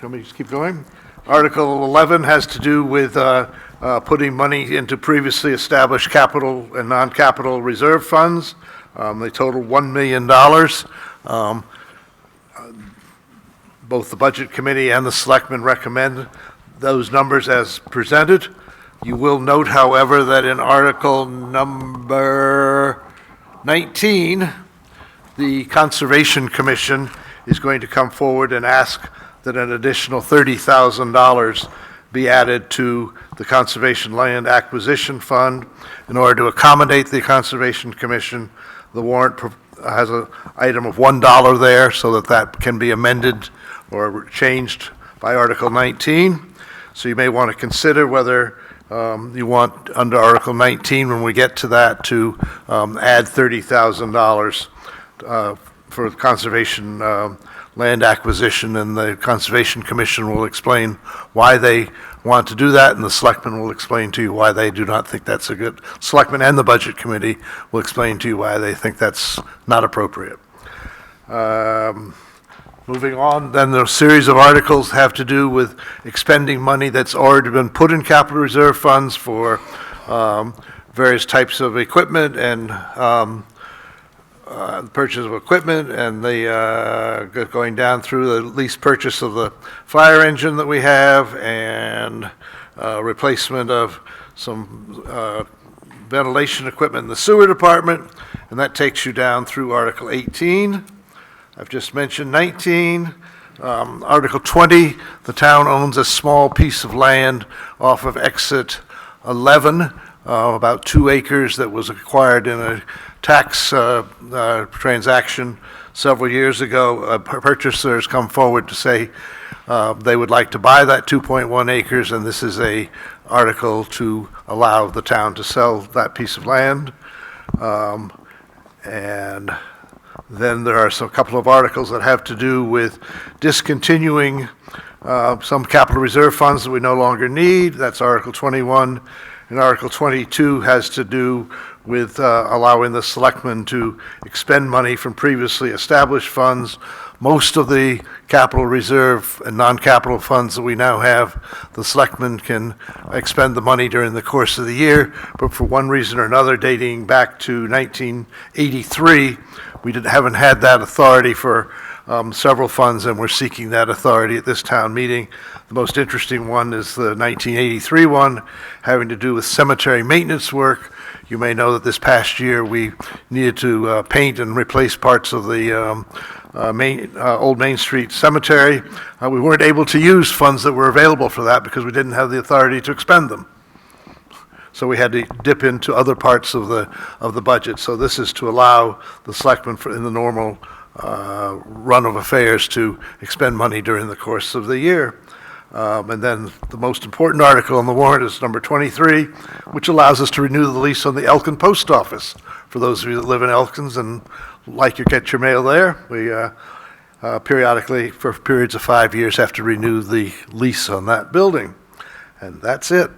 let me just keep going. Article 11 has to do with putting money into previously established capital and non-capital reserve funds. They total $1 million. Both the Budget Committee and the Selectmen recommend those numbers as presented. You will note, however, that in Article number 19, the Conservation Commission is going to come forward and ask that an additional $30,000 be added to the Conservation Land Acquisition Fund. In order to accommodate the Conservation Commission, the warrant has an item of $1 there, so that that can be amended or changed by Article 19. So you may want to consider whether you want, under Article 19, when we get to that, to add $30,000 for conservation land acquisition, and the Conservation Commission will explain why they want to do that, and the Selectmen will explain to you why they do not think that's a good, Selectmen and the Budget Committee will explain to you why they think that's not appropriate. Moving on, then the series of articles have to do with expending money that's already been put in capital reserve funds for various types of equipment and purchase of equipment, and the going down through the lease purchase of the fire engine that we have, and replacement of some ventilation equipment in the sewer department, and that takes you down through Article 18. I've just mentioned 19. Article 20, the town owns a small piece of land off of exit 11, about 2 acres, that was acquired in a tax transaction several years ago. A purchaser has come forward to say they would like to buy that 2.1 acres, and this is a article to allow the town to sell that piece of land. And then there are a couple of articles that have to do with discontinuing some capital reserve funds that we no longer need. That's Article 21. And Article 22 has to do with allowing the Selectmen to expend money from previously established funds. Most of the capital reserve and non-capital funds that we now have, the Selectmen can expend the money during the course of the year, but for one reason or another, dating back to 1983, we haven't had that authority for several funds, and we're seeking that authority at this town meeting. The most interesting one is the 1983 one, having to do with cemetery maintenance work. You may know that this past year we needed to paint and replace parts of the Old Main Street Cemetery. We weren't able to use funds that were available for that because we didn't have the authority to expend them. So we had to dip into other parts of the budget. So this is to allow the Selectmen in the normal run of affairs to expend money during the course of the year. And then the most important article on the warrant is number 23, which allows us to renew the lease on the Elkin Post Office. For those of you that live in Elkins and like to get your mail there, we periodically, for periods of 5 years, have to renew the lease on that building. And that's it.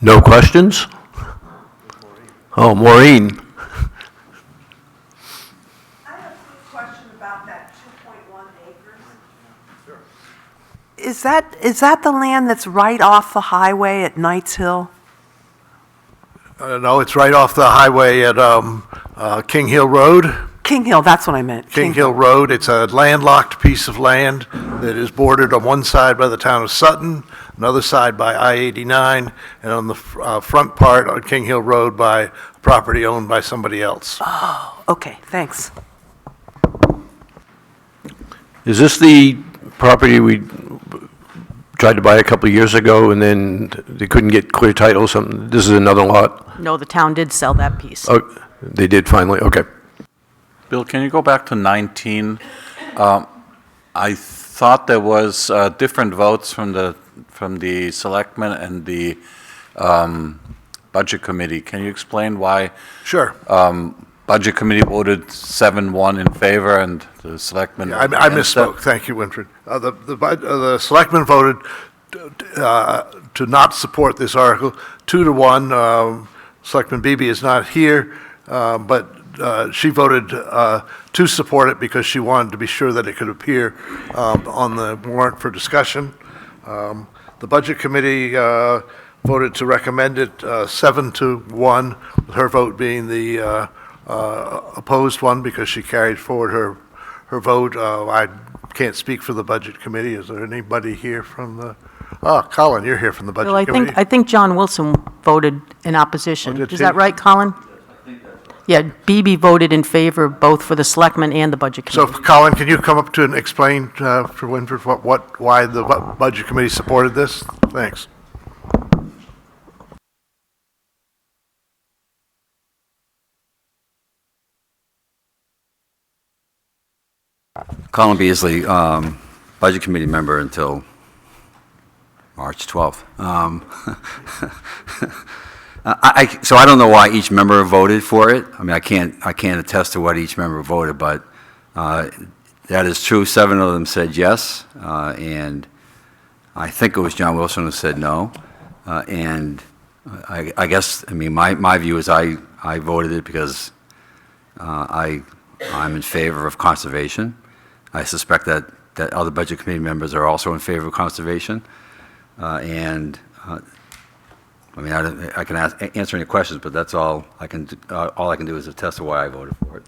No questions? Oh, Maureen. I have a quick question about that 2.1 acres. Sure. Is that the land that's right off the highway at Knights Hill? No, it's right off the highway at King Hill Road. King Hill, that's what I meant. King Hill Road. It's a landlocked piece of land that is bordered on one side by the town of Sutton, another side by I-89, and on the front part on King Hill Road by property owned by somebody else. Oh, okay, thanks. Is this the property we tried to buy a couple of years ago and then they couldn't get clear title or something? This is another lot? No, the town did sell that piece. Oh, they did finally, okay. Bill, can you go back to 19? I thought there was different votes from the selectmen and the budget committee. Can you explain why Sure. budget committee voted 7-1 in favor and the selectmen? I against it? misspoke. Thank you, Winfred. The selectmen voted to not support this article, 2-1. Selectman Beebe is not here, but she voted to support it because she wanted to be sure that it could appear on the warrant for discussion. The Budget Committee voted to recommend it 7-1, with her vote being the opposed one because she carried forward her vote. I can't speak for the Budget Committee. Is there anybody here from the, Colin, you're here from the Budget Bill, Committee. I think John Wilson voted in opposition. did Is he? that right, Colin? Yeah, Beebe voted in favor both for the selectmen and the budget So, committee. Colin, can you come up to and explain for Winfred why the Budget Committee supported this? Thanks. Colin Beasley, Budget Committee member until March 12th. So I don't know why each member voted for it. I mean, I can't attest to what each member voted, but that is true. 7 of them said yes, and I think it was John Wilson who said no. And I guess, I mean, my view is I voted it because I'm in favor of conservation. I suspect that other Budget Committee members are also in favor of conservation. I mean, I can answer any questions, but that's all I can do is attest to why I voted for it.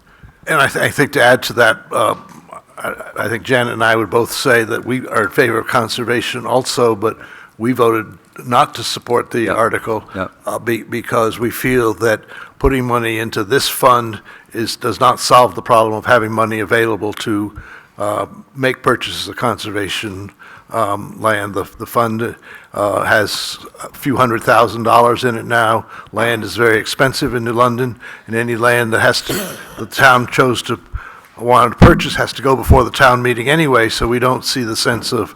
And I think to add to that, I think Janet and I would both say that we are in favor of conservation also, but we voted not to support the article because we feel that putting money into this fund does not solve the problem of having money available to make purchases of conservation land. The fund has a few $100,000 in it now. Land is very expensive in New London, and any land that the town chose to want to purchase has to go before the town meeting anyway, so we don't see the sense of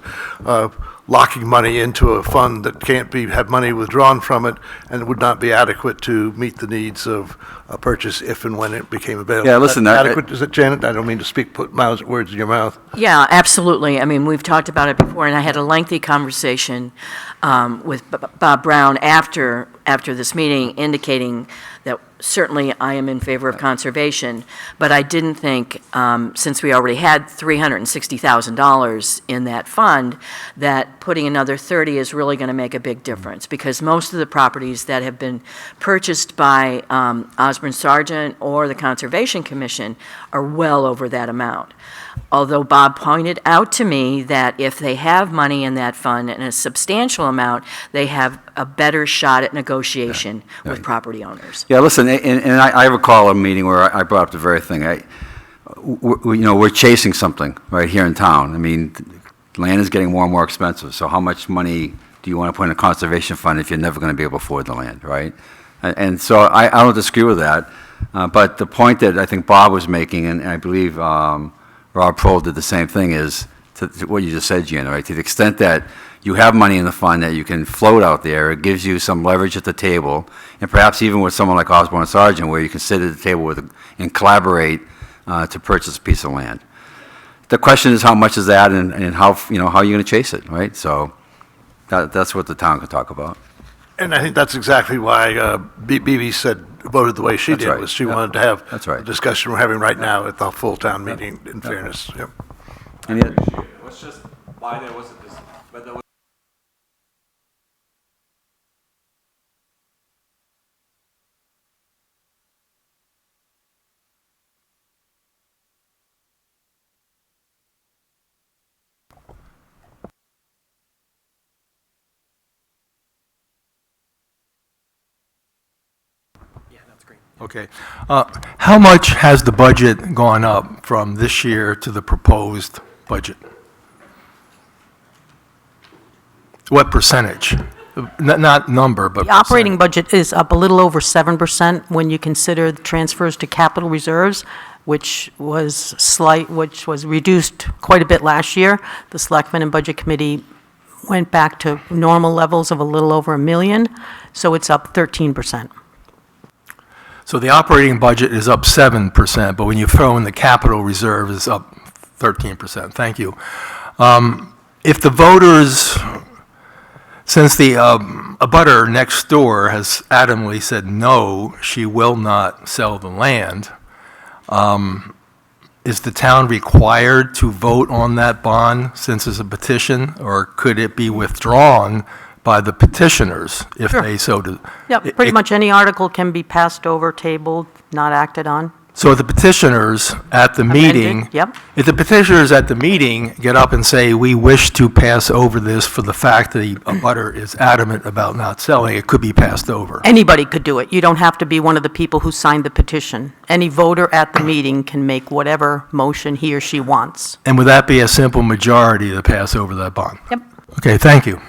locking money into a fund that can't have money withdrawn from it and would not be adequate to meet the needs of a purchase if and when it became available. Yeah, listen, Adequate, is it, Janet? I don't mean to put words in your mouth. Yeah, absolutely. I mean, we've talked about it before, and I had a lengthy conversation with Bob Brown after this meeting, indicating that certainly I am in favor of conservation, but I didn't think, since we already had $360,000 in that fund, that putting another 30 is really going to make a big difference, because most of the properties that have been purchased by Osborne Sargent or the Conservation Commission are well over that amount. Although Bob pointed out to me that if they have money in that fund and a substantial amount, they have a better shot at negotiation with property owners. Yeah, listen, and I recall a meeting where I brought up the very thing. We're chasing something right here in town. I mean, land is getting more and more expensive, so how much money do you want to put in a conservation fund if you're never going to be able to afford the land, right? And so I don't disagree with that, but the point that I think Bob was making, and I believe Rob Prohl did the same thing, is to what you just said, Gina, right? To the extent that you have money in the fund that you can float out there, it gives you some leverage at the table, and perhaps even with someone like Osborne Sargent, where you can sit at the table and collaborate to purchase a piece of land. The question is how much is that, and how are you going to chase it, right? So that's what the town can talk about. And I think that's exactly why BB voted the way she That's did, right. was she Yep. wanted to have That's right. the discussion we're having right now at the full town meeting, in fairness. Yep. And yet, It was just why there was Okay. How much has the budget gone up from this year to the proposed budget? What percentage? Not number, but The operating percentage. budget is up a little over 7% when you consider the transfers to capital reserves. which was reduced quite a bit last year. The Selectmen and Budget Committee went back to normal levels of a little over $1 million, so it's up 13%. So the operating budget is up 7%, but when you throw in the capital reserve, it's up 13%. Thank you. If the voters, since the abutter next door has adamantly said no, she will not sell the land, is the town required to vote on that bond since it's a petition, or could it be withdrawn by the petitioners if Sure. they so do? Yep, pretty much any article can be passed over, tabled, not acted on. So if the petitioners at the meeting, Yep. if the petitioners at the meeting get up and say, we wish to pass over this for the fact that the abutter is adamant about not selling, it could be passed over. Anybody could do it. You don't have to be one of the people who signed the petition. Any voter at the meeting can make whatever motion he or she wants. And would that be a simple majority to pass over that bond? Yep. Okay, thank you.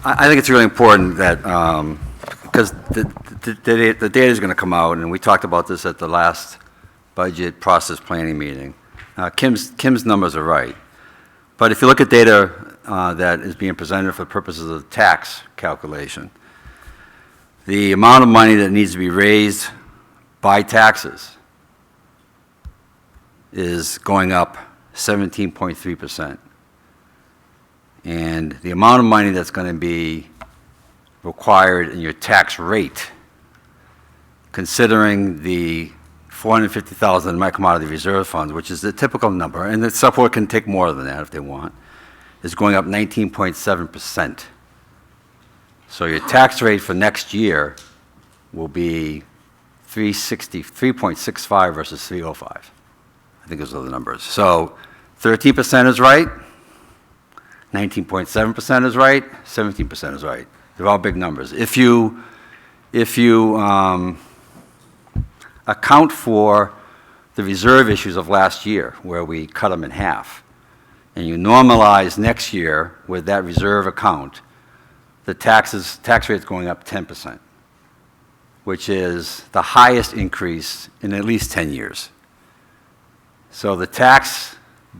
I think it's really important that, because the data is going to come out, and we talked about this at the last budget process planning meeting. Kim's numbers are right. But if you look at data that is being presented for purposes of the tax calculation, the amount of money that needs to be raised by taxes is going up 17.3%. And the amount of money that's going to be required in your tax rate, considering the $450,000 that might come out of the reserve funds, which is the typical number, and the support can take more than that if they want, is going up 19.7%. So your tax rate for next year will be 3.65 versus 305. I think those are the numbers. So 13% is right. 19.7% is right, 17% is right. They're all big numbers. If you account for the reserve issues of last year, where we cut them in half, and you normalize next year with that reserve account, the tax rate's going up 10%, which is the highest increase in at least 10 years. So the tax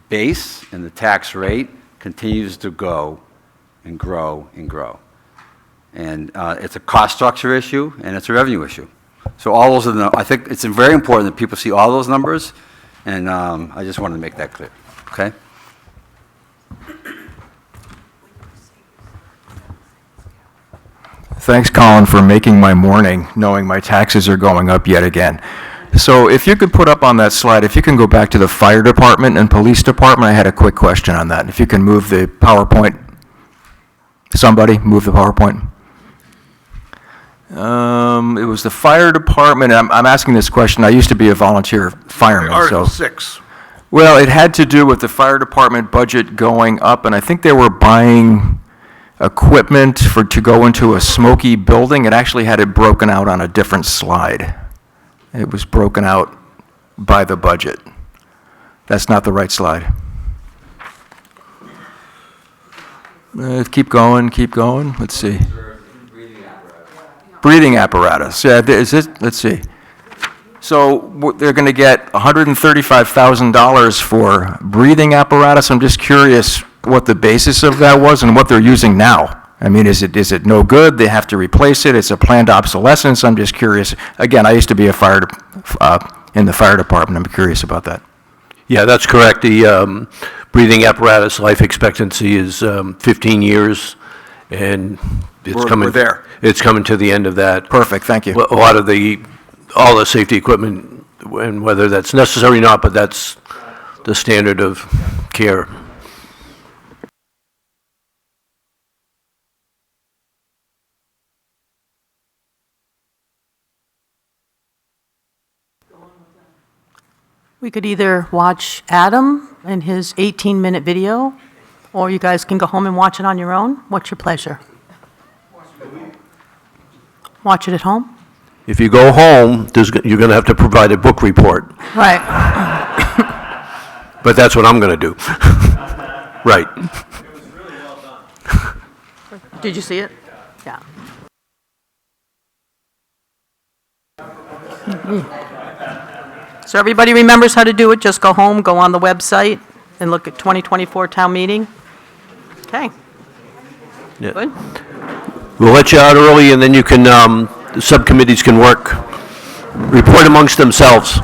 base and the tax rate continues to go and grow and grow. And it's a cost structure issue, and it's a revenue issue. So all those are I think it's very important that people see all those numbers, and I just wanted to make that clear, okay? Thanks, Colin, for making my morning, knowing my taxes are going up yet again. So if you could put up on that slide, if you can go back to the fire department and police department, I had a quick question on that. If you can move the PowerPoint. Somebody move the PowerPoint. It was the fire department. I'm asking this question. I used to be a volunteer fireman. Article so 6. Well, it had to do with the fire department budget going up, and I think they were buying equipment to go into a smoky building. It actually had it broken out on a different slide. It was broken out by the budget. That's not the right slide. Keep going, keep going. Let's see. Breathing apparatus. Yeah, is it? Let's see. So they're going to get $135,000 for breathing apparatus. I'm just curious what the basis of that was and what they're using now. I mean, is it no good? They have to replace it? It's a planned obsolescence? I'm just curious. Again, I used to be in the fire department. I'm curious about that. Yeah, that's correct. The breathing apparatus life expectancy is 15 years, and We're there. It's coming to the end of that. Perfect, thank you. A lot of all the safety equipment, and whether that's necessary or not, but that's the standard of care. We could either watch Adam and his 18-minute video, or you guys can go home and watch it on your own. What's your pleasure? Watch it at home? If you go home, you're going to have to provide a book report, Right. but that's what I'm going to do. Right. Did you see it? Yeah. So everybody remembers how to do it, just go home, go on the website, and look at 2024 town meeting? Okay, Yeah. good. We'll let you out early, and then you can, the subcommittees can work, report amongst themselves.